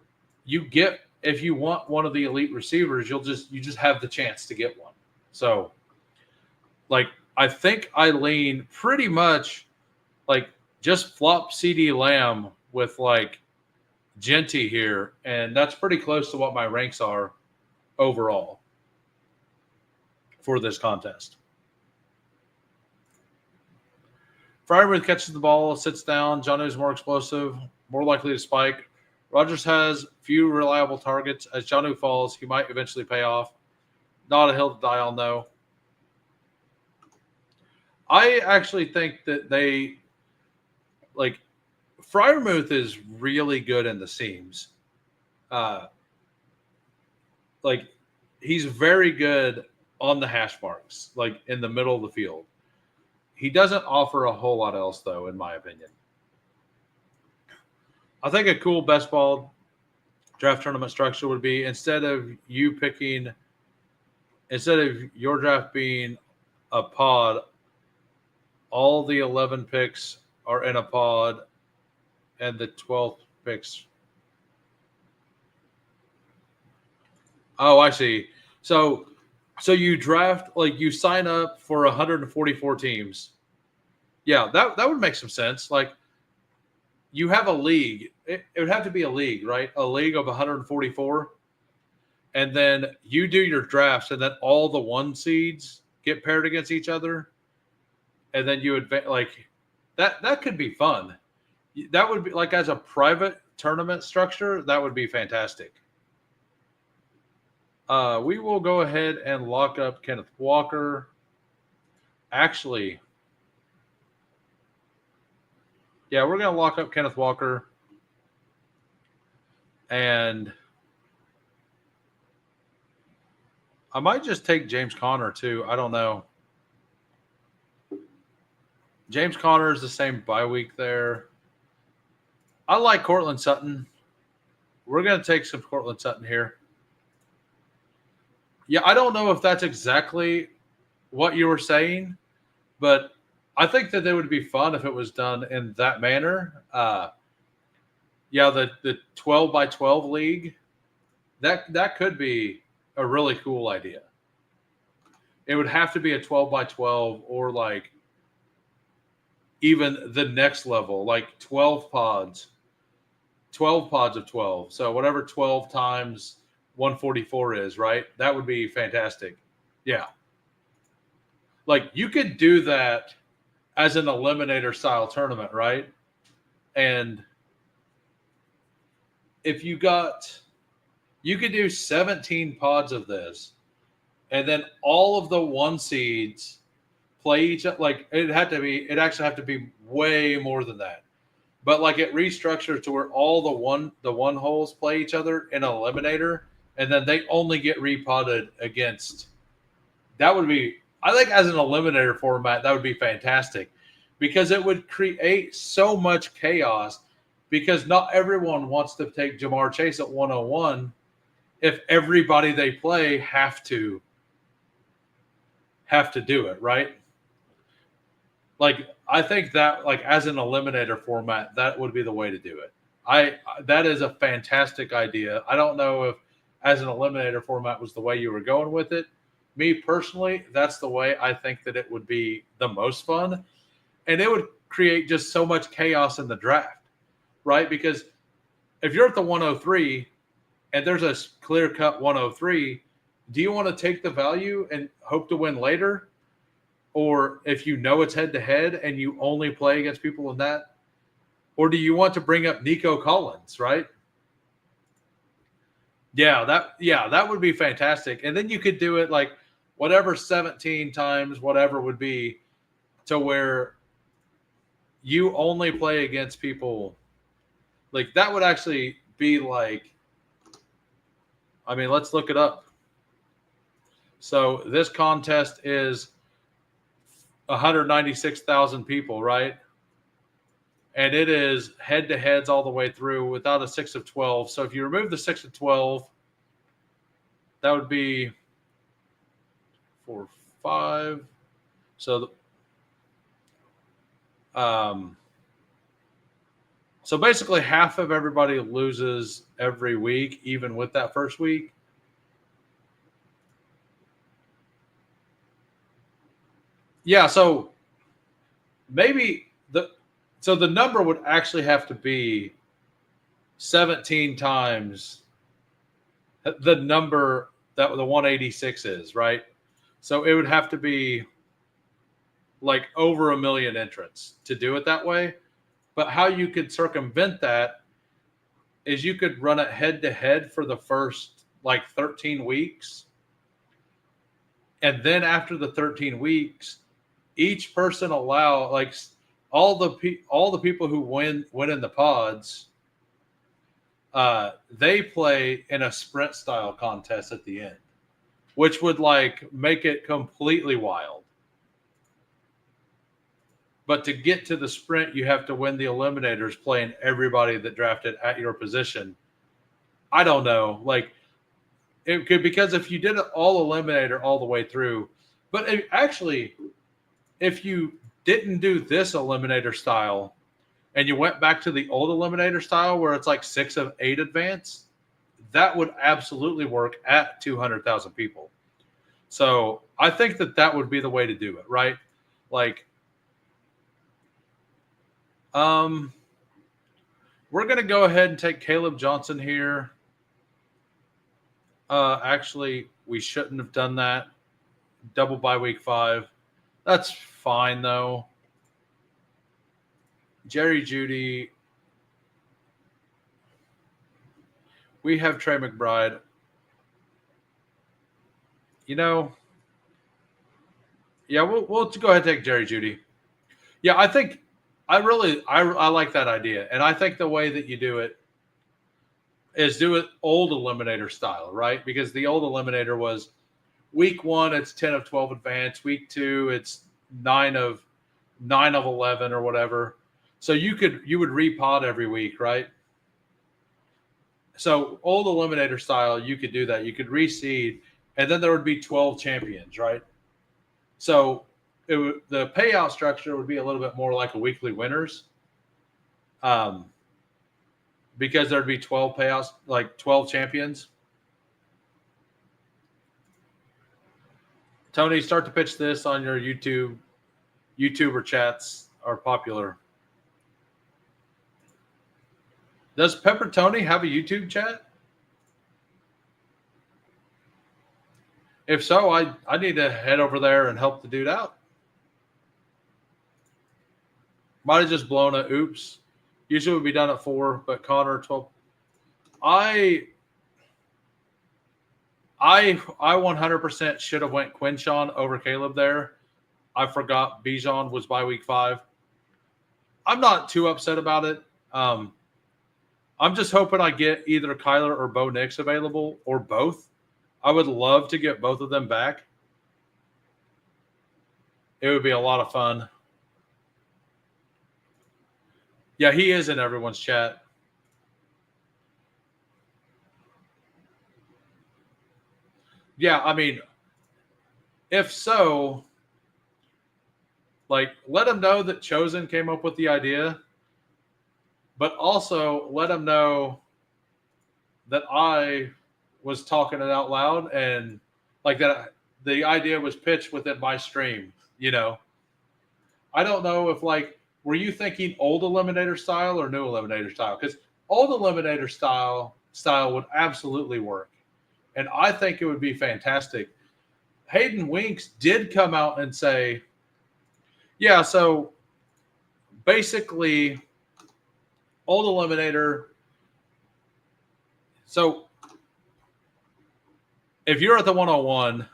you get, if you want one of the elite receivers, you just have the chance to get one. So, I think I lean pretty much just flop CD Lamb with Genty here, and that's pretty close to what my ranks are overall for this contest. Freiermuth catches the ball, sits down. Jonnu's more explosive, more likely to spike. Rodgers has few reliable targets. As Jonnu falls, he might eventually pay off. Not a hill to die on, though. I actually think that they Freiermuth is really good in the seams. He's very good on the hash marks, in the middle of the field. He doesn't offer a whole lot else, though, in my opinion. I think a cool best ball draft tournament structure would be instead of your draft being a pod, all the 11 picks are in a pod, and the 12th picks. Oh, I see. So you draft, you sign up for 144 teams. Yeah, that would make some sense. You have a league. It would have to be a league, right? A league of 144. And then you do your drafts, and then all the 1 seeds get paired against each other. And then you advance, that could be fun. That would be as a private tournament structure, that would be fantastic. We will go ahead and lock up Kenneth Walker. Actually, yeah, we're going to lock up Kenneth Walker. And I might just take James Conner, too. I don't know. James Conner is the same bye week there. I like Cortland Sutton. we're going to take some Cortland Sutton here. Yeah, I don't know if that's exactly what you were saying, but I think that it would be fun if it was done in that manner. Yeah, the 12 by 12 league, that could be a really cool idea. It would have to be a 12 by 12 or like even the next level, like 12 pods of 12. So whatever 12 times 144 is, right? That would be fantastic. Yeah. Like you could do that as an eliminator style tournament, right? And if you could do 17 pods of this, and then all of the one seeds play each other. Like it actually have to be way more than that. But like it restructures to where all the one holes play each other in an eliminator, and then they only get repotted against. That would be, I think, as an eliminator format, that would be fantastic, because it would create so much chaos. Because not everyone wants to take Jamar Chase at 101 if everybody they play have to do it, right? Like I think that like as an eliminator format, that would be the way to do it. That is a fantastic idea. I don't know if as an eliminator format was the way you were going with it. Me personally, that's the way I think that it would be the most fun. And it would create just so much chaos in the draft, right? Because if you're at the 103 and there's a clear-cut 103, do you want to take the value and hope to win later? Or if you know it's head-to-head and you only play against people in that? Or do you want to bring up Nico Collins, right? Yeah, that would be fantastic. And then you could do it like whatever 17 times whatever would be, to where you only play against people. Like that would actually be like, I mean, let's look it up. So this contest is 196,000 people, right? And it is head-to-heads all the way through without a 6 of 12. So if you remove the 6 of 12, that would be 4, 5. So, so basically half of everybody loses every week, even with that first week. Yeah, so maybe the number would actually have to be 17 times the number that the 186 is, right? So it would have to be like over 1 million entrants to do it that way. But how you could circumvent that is you could run it head to head for the first like 13 weeks. And then after the 13 weeks, each person allow like all the people who win in the pods, they play in a sprint style contest at the end, which would like make it completely wild. But to get to the sprint, you have to win the eliminators playing everybody that drafted at your position. I don't know. Like it could, because if you did it all eliminator all the way through, but actually, if you didn't do this eliminator style and you went back to the old eliminator style where it's like 6 of 8 advance, that would absolutely work at 200,000 people. So I think that would be the way to do it, right? Like, we're going to go ahead and take Caleb Johnson here. Actually, we shouldn't have done that. Double by week 5. That's fine, though. Jerry Jeudy. We have Trey McBride. You know, yeah, we'll go ahead and take Jerry Jeudy. Yeah, I think I like that idea. And I think the way that you do it is do it old eliminator style, right? Because the old eliminator was week 1, it's 10 of 12 advance. Week 2, it's 9 of 11 or whatever. So you would repod every week, right? So old eliminator style, you could do that. You could reseed, and then there would be 12 champions, right? So the payout structure would be a little bit more like a weekly winners, um, because there'd be 12 payouts, like 12 champions. Tony, start to pitch this on your YouTuber chats are popular. Does Pepper Tony have a YouTube chat? If so, I need to head over there and help the dude out. Might have just blown a oops. Usually would be done at 4, but Connor 12. I 100% should have went Quinshawn over Caleb there. I forgot Bijan was by week 5. I'm not too upset about it. I'm just hoping I get either Kyler or Bo Nix available or both. I would love to get both of them back. It would be a lot of fun. Yeah, he is in everyone's chat. Yeah, I mean, if so, like, let him know that Chosen came up with the idea, but also let him know that I was talking it out loud and like that the idea was pitched within my stream, I don't know if were you thinking old eliminator style or new eliminator style? Because old eliminator style would absolutely work. And I think it would be fantastic. Hayden Winks did come out and say, yeah, so basically old eliminator. So if you're at the 101,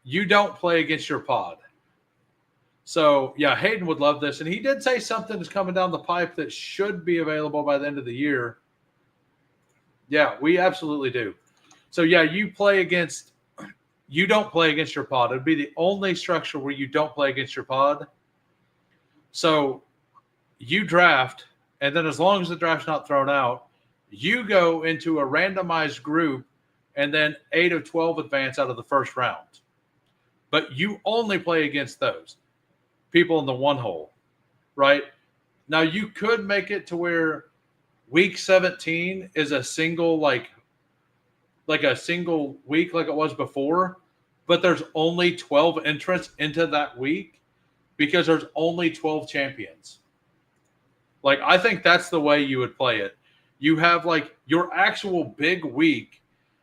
you don't play against your pod. So, yeah, Hayden would love this. And he did say something is coming down the pipe that should be available by the end of the year. Yeah, we absolutely do. So, yeah, you don't play against your pod. It would be the only structure where you don't play against your pod. So, you draft, and then as long as the draft's not thrown out, you go into a randomized group, and then 8 of 12 advance out of the first round. But you only play against those people in the one hole, right? Now, you could make it to where week 17 is a single, like a single week like it was before, but there's only 12 entrants into that week because there's only 12 champions. Like, I think that's the way you would play it. You have, like, your actual big week.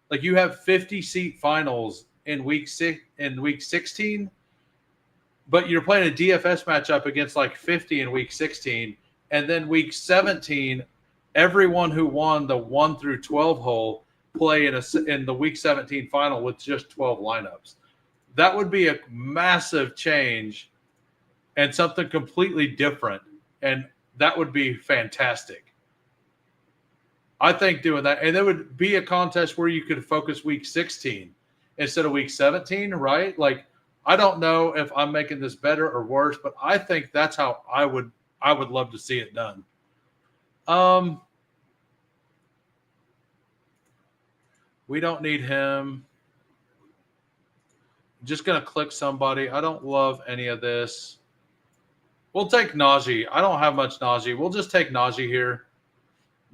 Like, you have 50-seat finals in week 16, but you're playing a DFS matchup against, like, 50 in week 16. And then week 17, everyone who won the 1 through 12 hole play in the week 17 final with just 12 lineups. That would be a massive change and something completely different. And that would be fantastic. I think doing that. And there would be a contest where you could focus week 16 instead of week 17, right? Like, I don't know if I'm making this better or worse, but I think that's how I would love to see it done. We don't need him. Just going to click somebody. I don't love any of this. We'll take Najee. I don't have much Najee. We'll just take Najee here.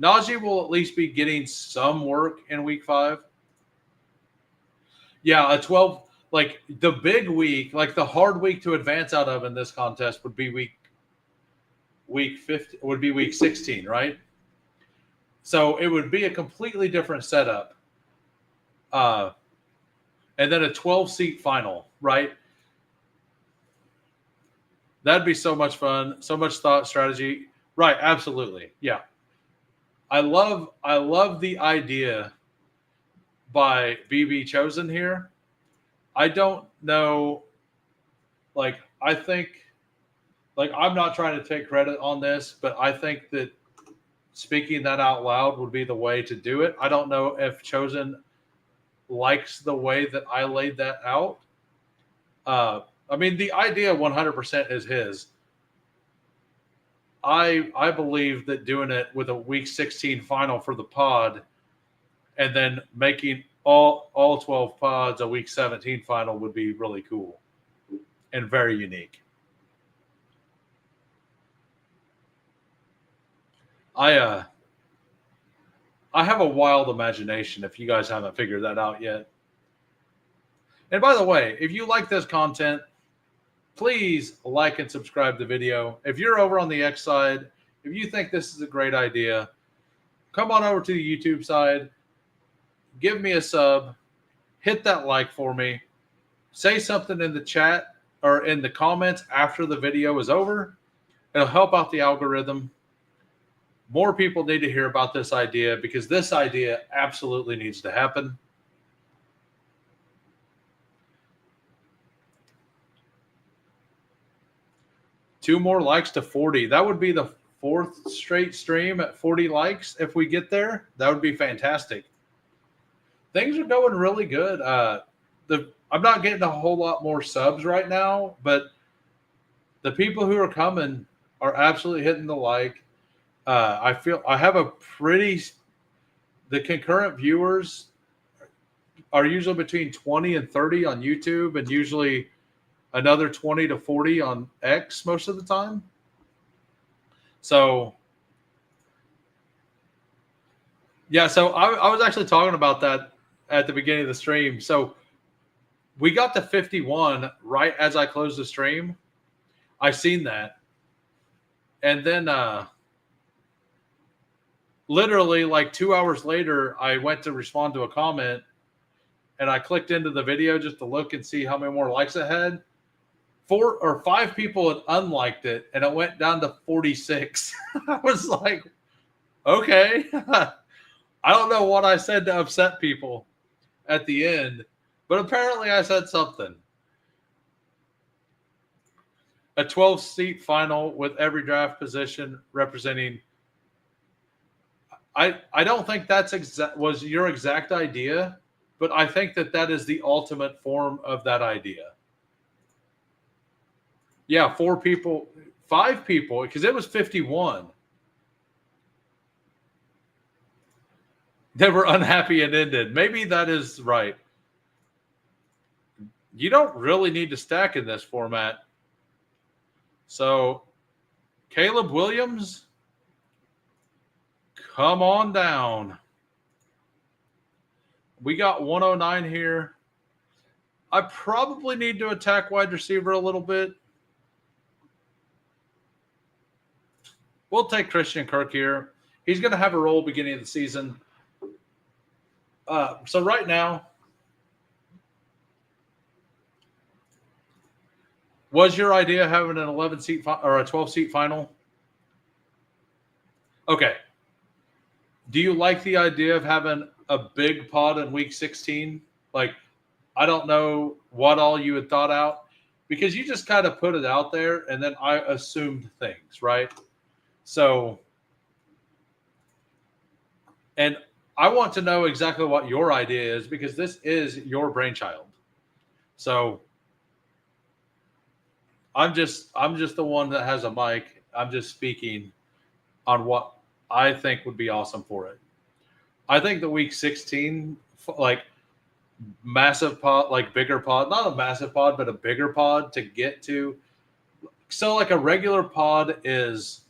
Najee will at least be getting some work in week 5. Yeah, a 12, like the big week, like the hard week to advance out of in this contest would be week 50, would be week 16, right? So it would be a completely different setup. And then a 12-seat final, right? That'd be so much fun, so much thought, strategy. Right, absolutely. Yeah. I love the idea by BB Chosen here. I don't know, like, I think, like, I'm not trying to take credit on this, but I think that speaking that out loud would be the way to do it. I don't know if Chosen likes the way that I laid that out. I mean, the idea 100% is his. I believe that doing it with a week 16 final for the pod and then making all 12 pods a week 17 final would be really cool and very unique. I have a wild imagination if you guys haven't figured that out yet. And by the way, if you like this content, please like and subscribe to the video. If you're over on the X side, if you think this is a great idea, come on over to the YouTube side, give me a sub, hit that like for me, say something in the chat or in the comments after the video is over. It'll help out the algorithm. More people need to hear about this idea because this idea absolutely needs to happen. Two more likes to 40. That would be the 4th straight stream at 40 likes. If we get there, that would be fantastic. Things are going really good. I'm not getting a whole lot more subs right now, but the people who are coming are absolutely hitting the like. I feel I have a the concurrent viewers are usually between 20 and 30 on YouTube and usually another 20 to 40 on X most of the time. So, yeah, so I was actually talking about that at the beginning of the stream. So we got to 51 right as I closed the stream. I seen that. And then literally like 2 hours later, I went to respond to a comment and I clicked into the video just to look and see how many more likes it had. 4 or 5 people had unliked it and it went down to 46. I was like, okay. I don't know what I said to upset people at the end, but apparently I said something. A 12-seat final with every draft position representing. I don't think that's was your exact idea, but I think that is the ultimate form of that idea. Yeah, 4 people, 5 people, because it was 51. They were unhappy and ended. Maybe that is right. You don't really need to stack in this format. So, Caleb Williams, come on down. We got 109 here. I probably need to attack wide receiver a little bit. We'll take Christian Kirk here. He's going to have a role beginning of the season. So right now, was your idea having an 11-seat or a 12-seat final? Okay. Do you like the idea of having a big pod in week 16? Like, I don't know what all you had thought out because you just kind of put it out there and then I assumed things, right? So, and I want to know exactly what your idea is because this is your brainchild. So I'm just the one that has a mic. I'm just speaking on what I think would be awesome for it. I think the week 16, like massive pod, like bigger pod, not a massive pod, but a bigger pod to get to. So like a regular pod is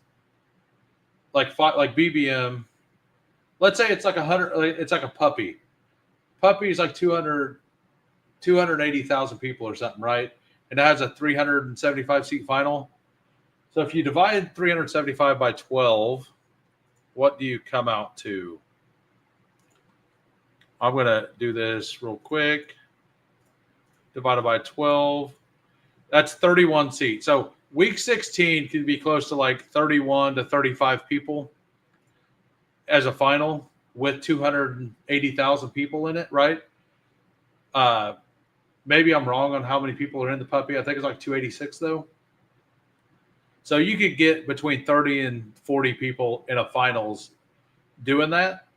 like BBM. Let's say it's like 100. It's like a puppy. Puppy is like 280,000 people or something, right? And it has a 375 seat final. So if you divide 375 by 12, what do you come out to? I'm going to do this real quick. Divided by 12. That's 31 seats. So week 16 could be close to like 31 to 35 people as a final with 280,000 people in it, right? Maybe I'm wrong on how many people are in the puppy. I think it's like 286 though. So you could get between 30 and 40 people in a finals doing that.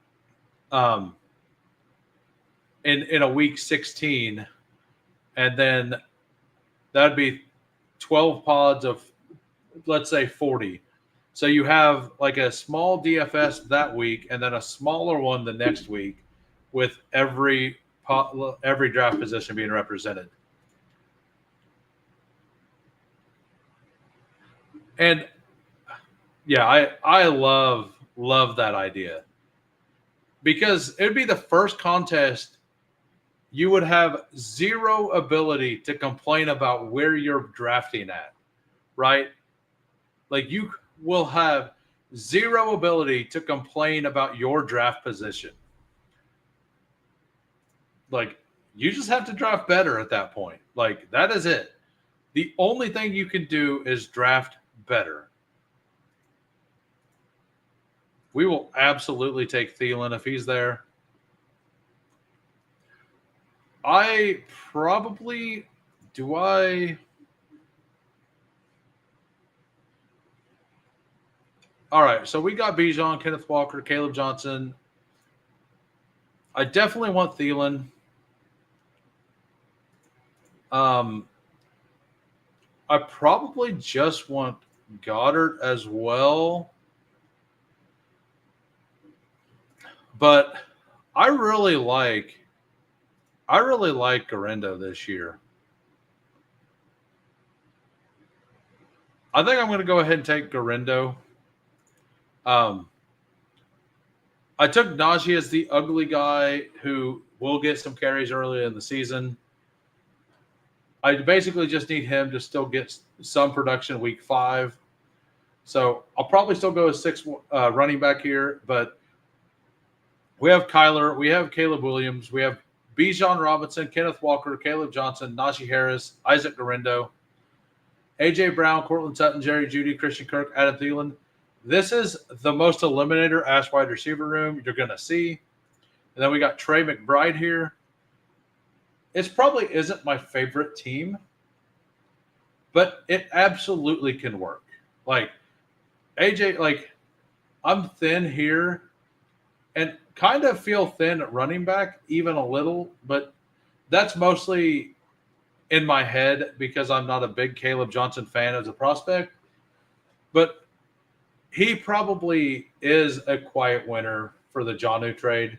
In a week 16, and then that'd be 12 pods of, let's say, 40. So you have like a small DFS that week, and then a smaller one the next week, with every draft position being represented. And yeah, I love that idea, because it would be the first contest you would have zero ability to complain about where you're drafting at, right? Like, you will have zero ability to complain about your draft position. Like, you just have to draft better at that point. Like, that is it. The only thing you can do is draft better. We will absolutely take Thielen if he's there. I probably do. All right, so we got Bijan, Kenneth Walker, Caleb Johnson. I definitely want Thielen. I probably just want Goddard as well. But I really like Garendo this year. I think I'm going to go ahead and take Garendo. I took Najee as the ugly guy who will get some carries early in the season. I basically just need him to still get some production week 5. So I'll probably still go with 6 running back here, but we have Kyler, we have Caleb Williams, we have Bijan Robinson, Kenneth Walker, Caleb Johnson, Najee Harris, Isaac Garendo, A.J. Brown, Cortland Sutton, Jerry Jeudy, Christian Kirk, Adam Thielen. This is the most eliminator ass wide receiver room you're going to see. And then we got Trey McBride here. It probably isn't my favorite team, but it absolutely can work. Like, AJ, like, I'm thin here and kind of feel thin at running back, even a little, but that's mostly in my head because I'm not a big Caleb Johnson fan as a prospect. But he probably is a quiet winner for the Jonnu trade.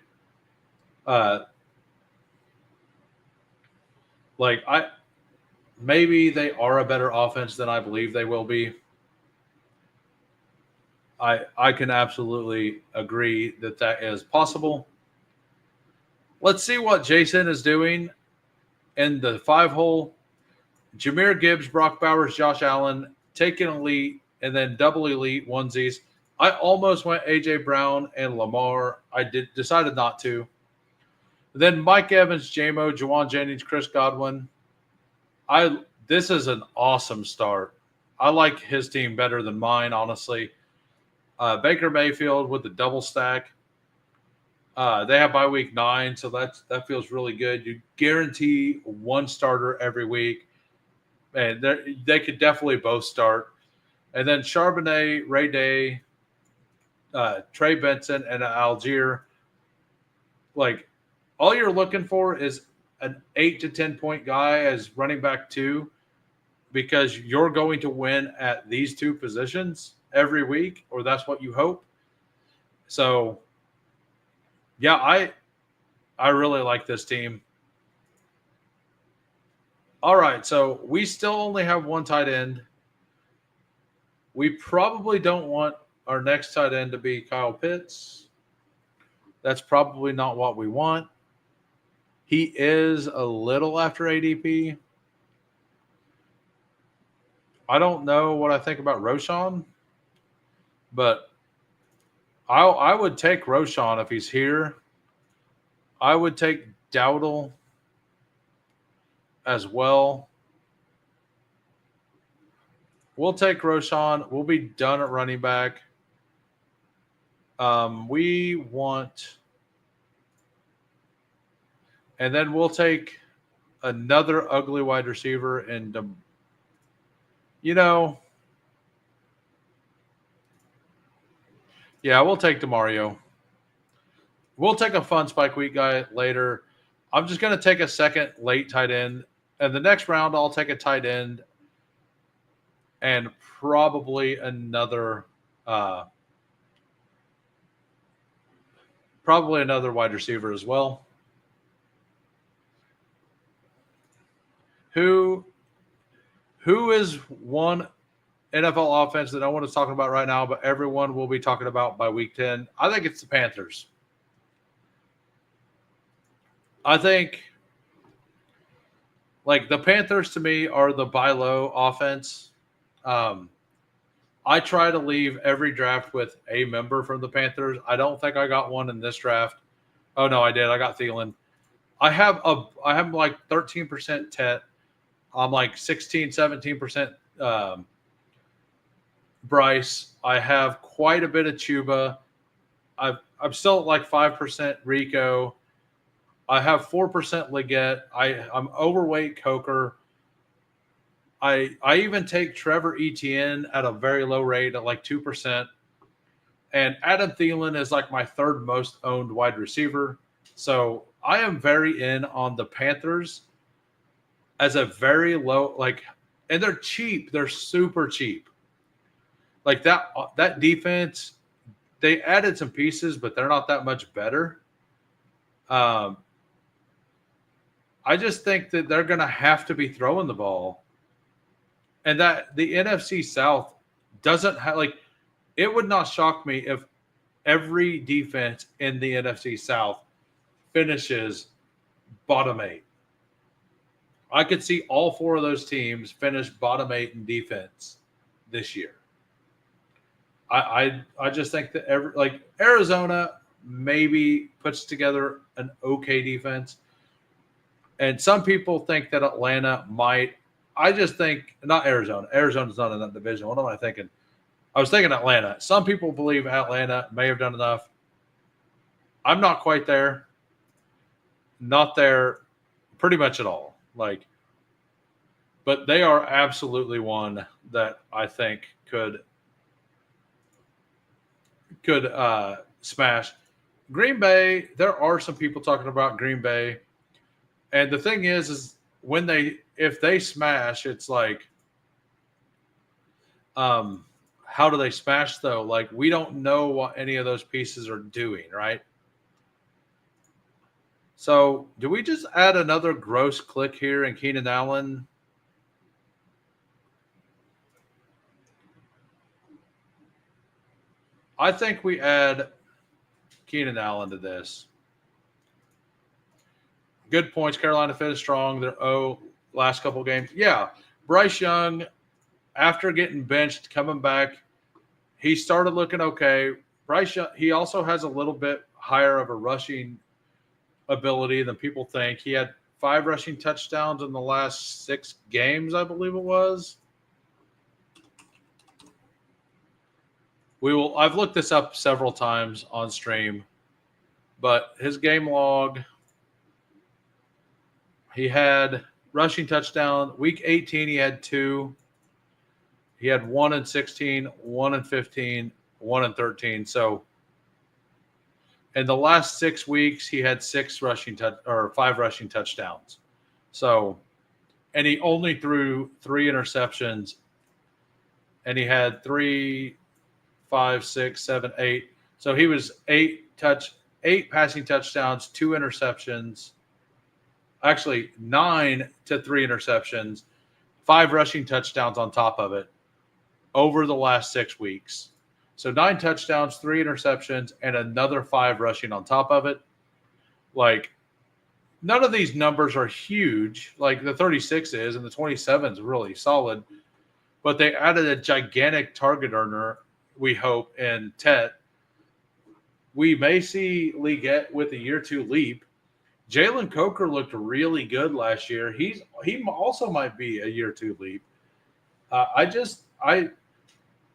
Maybe they are a better offense than I believe they will be. I can absolutely agree that is possible. Let's see what Jason is doing in the 5-hole. Jahmyr Gibbs, Brock Bowers, Josh Allen, taking elite, and then double elite onesies. I almost went A.J. Brown and Lamar. I decided not to. Then Mike Evans, J-Mo, Juwan Jennings, Chris Godwin. This is an awesome start. I like his team better than mine, honestly. Baker Mayfield with the double stack. They have bye week 9, so that feels really good. You guarantee one starter every week, and they could definitely both start. And then Charbonnet, Ray Day, Trey Benson, and Algier. Like, all you're looking for is an 8 to 10 point guy as running back 2, because you're going to win at these 2 positions every week, or that's what you hope. So, yeah, I really like this team. All right, so we still only have one tight end. We probably don't want our next tight end to be Kyle Pitts. That's probably not what we want. He is a little after ADP. I don't know what I think about Roschon, but I would take Roschon if he's here. I would take Dowdle as well. We'll take Roschon. We'll be done at running back. We want, and then we'll take another ugly wide receiver and, yeah, we'll take DeMario. We'll take a fun spike week guy later. I'm just going to take a second late tight end. And the next round, I'll take a tight end and probably another Probably another wide receiver as well. Who is one NFL offense that no one is talking about right now, but everyone will be talking about by week 10? I think it's the Panthers. I think like the Panthers to me are the buy low offense. I try to leave every draft with a member from the Panthers. I don't think I got one in this draft. Oh no, I did. I got Thielen. I have like 13% Tet. I'm like 16, 17% Bryce. I have quite a bit of Chuba. I'm still at like 5% Rico. I have 4% Leggett. I'm overweight Coker. I even take Trevor Etienne at a very low rate at like 2%. And Adam Thielen is like my third most owned wide receiver. So I am very in on the Panthers as a very low, like, and they're cheap. They're super cheap. Like that defense, they added some pieces, but they're not that much better. I just think that they're going to have to be throwing the ball. And that the NFC South doesn't have, like, it would not shock me if every defense in the NFC South finishes bottom 8. I could see all 4 of those teams finish bottom 8 in defense this year. I just think that Arizona maybe puts together an okay defense. And some people think that Atlanta might. I just think not Arizona. Arizona's not in that division. What am I thinking? I was thinking Atlanta. Some people believe Atlanta may have done enough. I'm not quite there. Not there pretty much at all. But they are absolutely one that I think could smash. Green Bay, there are some people talking about Green Bay. And the thing is if they smash, it's like, how do they smash though? Like, we don't know what any of those pieces are doing, right? So do we just add another gross click here in Keenan Allen? I think we add Keenan Allen to this. Good points. Carolina finished strong. Their last couple games. Yeah. Bryce Young, after getting benched, coming back, he started looking okay. Bryce Young, he also has a little bit higher of a rushing ability than people think. He had 5 rushing touchdowns in the last 6 games, I believe it was. I've looked this up several times on stream, but his game log, he had rushing touchdown. Week 18, he had 2. He had 1 in 16, 1 in 15, 1 in 13. So in the last 6 weeks, he had 5 rushing touchdowns. So, and he only threw 3 interceptions, and he had 3, 5, 6, 7, 8. So he was 8 passing touchdowns, 2 interceptions. Actually, 9 to 3 interceptions, 5 rushing touchdowns on top of it over the last 6 weeks. So 9 touchdowns, 3 interceptions, and another 5 rushing on top of it. Like, none of these numbers are huge. Like the 36 is, and the 27 is really solid. But they added a gigantic target earner, we hope, in Tet. We may see Leggett with a year 2 leap. Jalen Coker looked really good last year. He also might be a year 2 leap.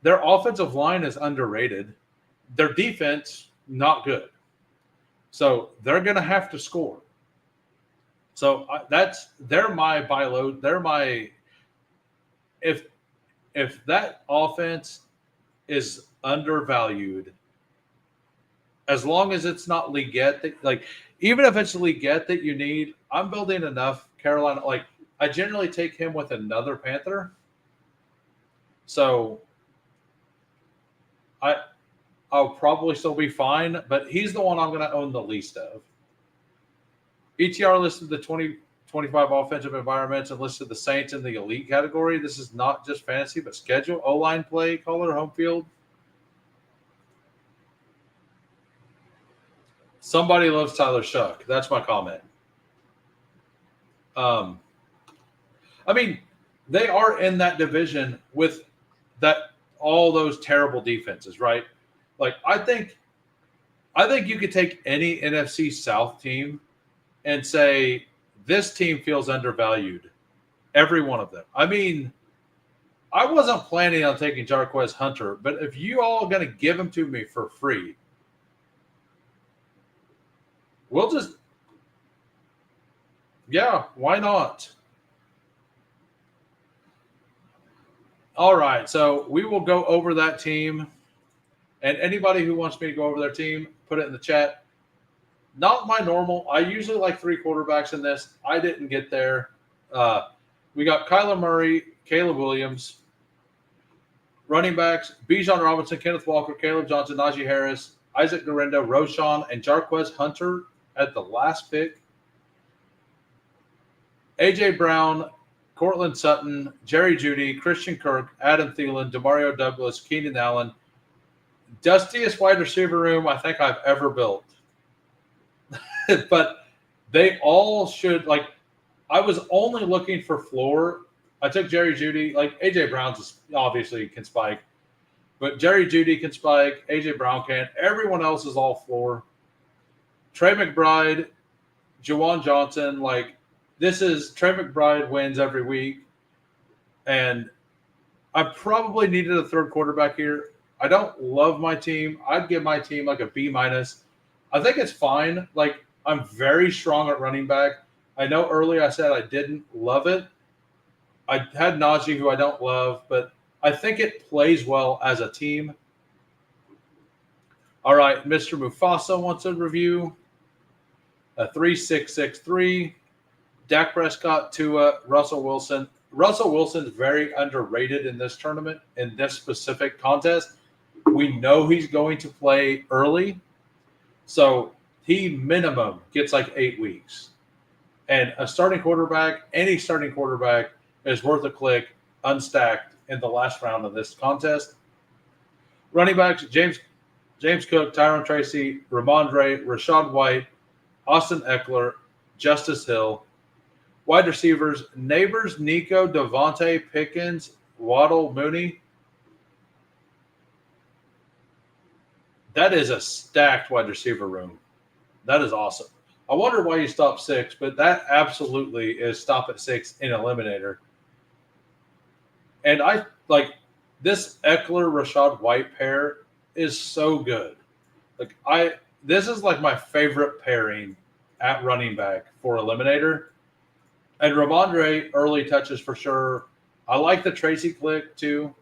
Their offensive line is underrated. Their defense, not good. So they're going to have to score. So they're my buy low. They're my if that offense is undervalued, as long as it's not Leggett, even if it's Leggett that you need, I'm building enough Carolina. Like, I generally take him with another Panther. So I'll probably still be fine, but he's the one I'm going to own the least of. ETR listed the 2025 offensive environments and listed the Saints in the elite category. This is not just fantasy, but schedule, O-line play, color, home field. Somebody loves Tyler Shuck. That's my comment. I mean, they are in that division with all those terrible defenses, right? Like I think you could take any NFC South team and say this team feels undervalued. Every one of them. I mean, I wasn't planning on taking Jarquez Hunter, but if you all are going to give him to me for free, we'll just, yeah, why not? All right, so we will go over that team. And anybody who wants me to go over their team, put it in the chat. Not my normal. I usually like 3 quarterbacks in this. I didn't get there. We got Kyler Murray, Caleb Williams. Running backs, Bijan Robinson, Kenneth Walker, Caleb Johnson, Najee Harris, Isaac Guerrero, Roshan, and Jarquez Hunter at the last pick. A.J. Brown, Cortland Sutton, Jerry Jeudy, Christian Kirk, Adam Thielen, Demario Douglas, Keenan Allen. Dustiest wide receiver room I think I've ever built. But they all should, like, I was only looking for floor. I took Jerry Jeudy. Like, A.J. Brown's obviously can spike. But Jerry Jeudy can spike. A.J. Brown can. Everyone else is all floor. Trey McBride, Juwan Johnson. Like, this is Trey McBride wins every week. And I probably needed a third quarterback here. I don't love my team. I'd give my team like a B-. I think it's fine. Like, I'm very strong at running back. I know earlier I said I didn't love it. I had Najee, who I don't love, but I think it plays well as a team. All right, Mr. Mufasa wants a review. A 3-6-6-3. Dak Prescott, Tua, Russell Wilson. Russell Wilson's very underrated in this tournament, in this specific contest. We know he's going to play early, so he minimum gets like 8 weeks. And a starting quarterback, any starting quarterback, is worth a click, unstacked in the last round of this contest. Running backs, James Cook, Tyron Tracy, Ramondre, Rashad White, Austin Eckler, Justice Hill. Wide receivers, Neighbors, Nico, Devontae, Pickens, Waddle, Mooney. That is a stacked wide receiver room. That is awesome. I wonder why you stopped 6, but that absolutely is stop at 6 in Eliminator. And I like this Eckler Rashad White pair is so good. Like this is like my favorite pairing at running back for Eliminator. And Ramondre early touches for sure. I like the Tracy click too.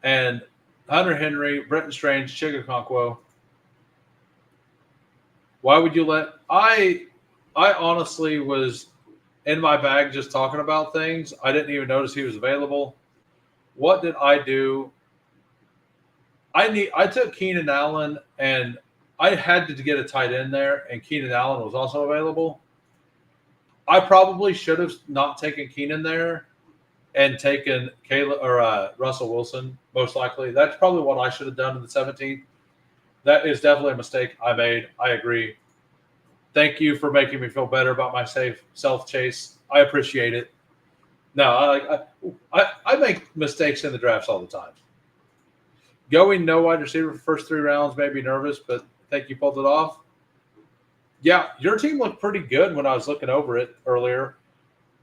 And Hunter Henry, Brenton Strange, Chigakonkwo. Why would you let I honestly was in my bag just talking about things. I didn't even notice he was available. What did I do? I took Keenan Allen, and I had to get a tight end there, and Keenan Allen was also available. I probably should have not taken Keenan there and taken Caleb or Russell Wilson, most likely. That's probably what I should have done in the 17th. That is definitely a mistake I made. I agree. Thank you for making me feel better about my self-chase. I appreciate it. No, I make mistakes in the drafts all the time. Going no wide receiver for first 3 rounds made me nervous, but I think you pulled it off. Yeah, your team looked pretty good when I was looking over it earlier.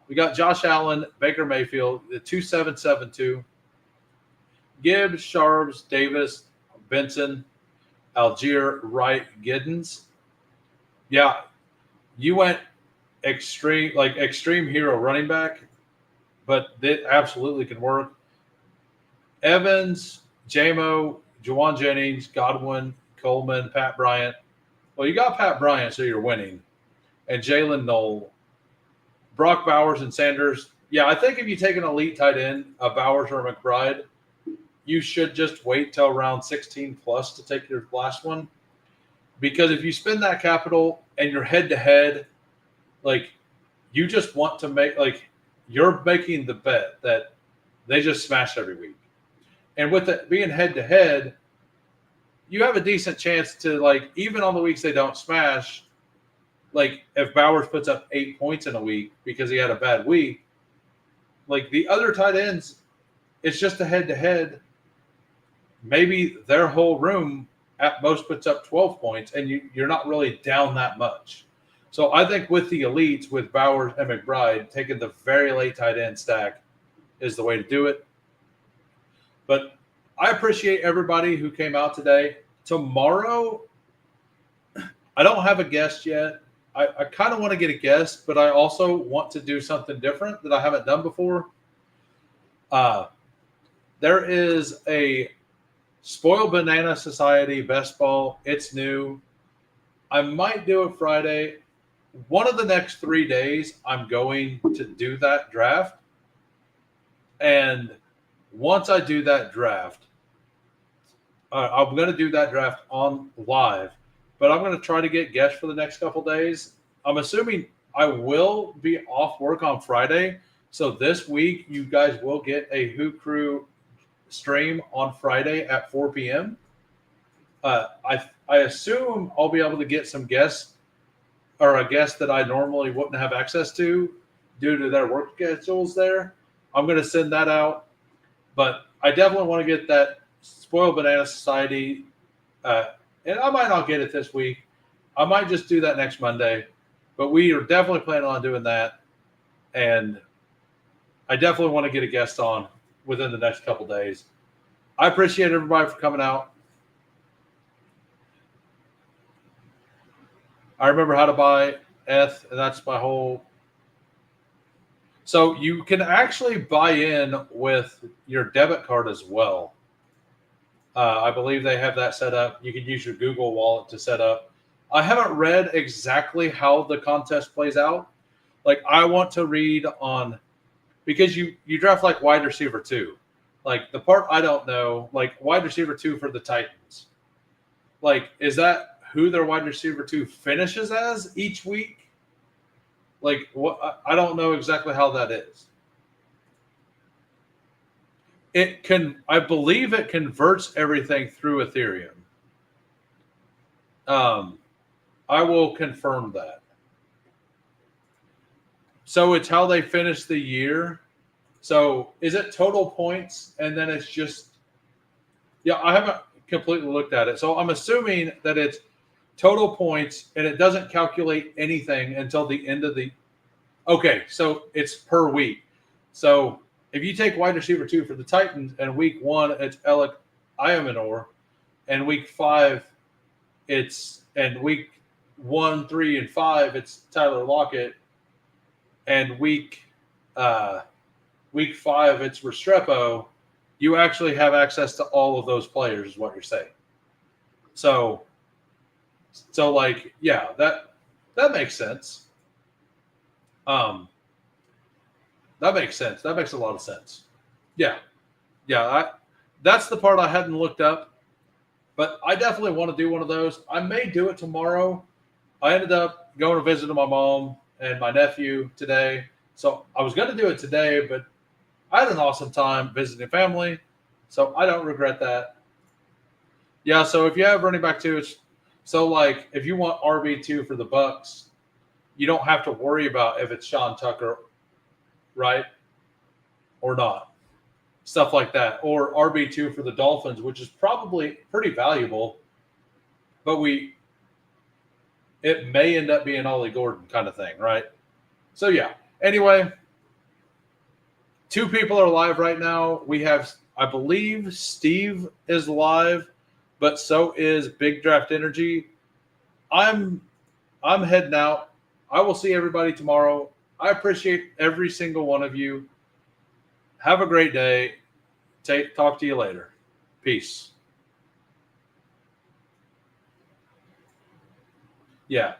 We got Josh Allen, Baker Mayfield, the 2-7-7-2. Gibbs, Sharps, Davis, Benson, Algier, Wright, Giddens. Yeah, you went extreme hero running back, but it absolutely can work. Evans, Jamo, Juwan Jennings, Godwin, Coleman, Pat Bryant. Well, you got Pat Bryant, so you're winning. And Jalen Knoll. Brock Bowers and Sanders. Yeah, I think if you take an elite tight end, a Bowers or a McBride, you should just wait till round 16 plus to take your last one. Because if you spend that capital and you're head to head, like you just want to make, like you're making the bet that they just smash every week. And with it being head to head, you have a decent chance to, like, even on the weeks they don't smash, like if Bowers puts up 8 points in a week because he had a bad week, like the other tight ends, it's just a head to head. Maybe their whole room at most puts up 12 points and you're not really down that much. So I think with the elites, with Bowers and McBride, taking the very late tight end stack is the way to do it. But I appreciate everybody who came out today. Tomorrow, I don't have a guest yet. I kind of want to get a guest, but I also want to do something different that I haven't done before. There is a Spoiled Banana Society Best Ball. It's new. I might do it Friday. One of the next 3 days, I'm going to do that draft. And once I do that draft, I'm going to do that draft on live. But I'm going to try to get guests for the next couple days. I'm assuming I will be off work on Friday. So this week, you guys will get a Who Crew stream on Friday at 4 p.m. I assume I'll be able to get some guests or a guest that I normally wouldn't have access to due to their work schedules there. I'm going to send that out. But I definitely want to get that Spoiled Banana Society. And I might not get it this week. I might just do that next Monday. But we are definitely planning on doing that. And I definitely want to get a guest on within the next couple days. I appreciate everybody for coming out. I remember how to buy ETH, and that's my whole. So you can actually buy in with your debit card as well. I believe they have that set up. You can use your Google Wallet to set up. I haven't read exactly how the contest plays out. Like, I want to read on, because you draft like wide receiver 2. Like, the part I don't know, like wide receiver 2 for the Titans. Like, is that who their wide receiver 2 finishes as each week? Like, what? I don't know exactly how that is. It can, I believe it converts everything through Ethereum. I will confirm that. So it's how they finish the year. So is it total points and then it's just, yeah, I haven't completely looked at it. So I'm assuming that it's total points and it doesn't calculate anything until the end of the, okay, so it's per week. So if you take wide receiver 2 for the Titans and week 1, it's Alec Iamanor, and week 5, and week 1, 3, and 5, it's Tyler Lockett, and week 5, it's Restrepo. You actually have access to all of those players, is what you're saying. So like, yeah, that makes sense. That makes sense. That makes a lot of sense. Yeah. That's the part I hadn't looked up, but I definitely want to do one of those. I may do it tomorrow. I ended up going to visit my mom and my nephew today. So I was going to do it today, but I had an awesome time visiting family. So I don't regret that. Yeah. So if you have running back 2, so like if you want RB2 for the Bucks, you don't have to worry about if it's Sean Tucker, right? Or not. Stuff like that. Or RB2 for the Dolphins, which is probably pretty valuable, but it may end up being Ollie Gordon kind of thing, right? So yeah. Anyway, 2 people are live right now. We have, I believe Steve is live, but so is Big Draft Energy. I'm heading out. I will see everybody tomorrow. I appreciate every single one of you. Have a great day. Talk to you later. Peace. Yeah.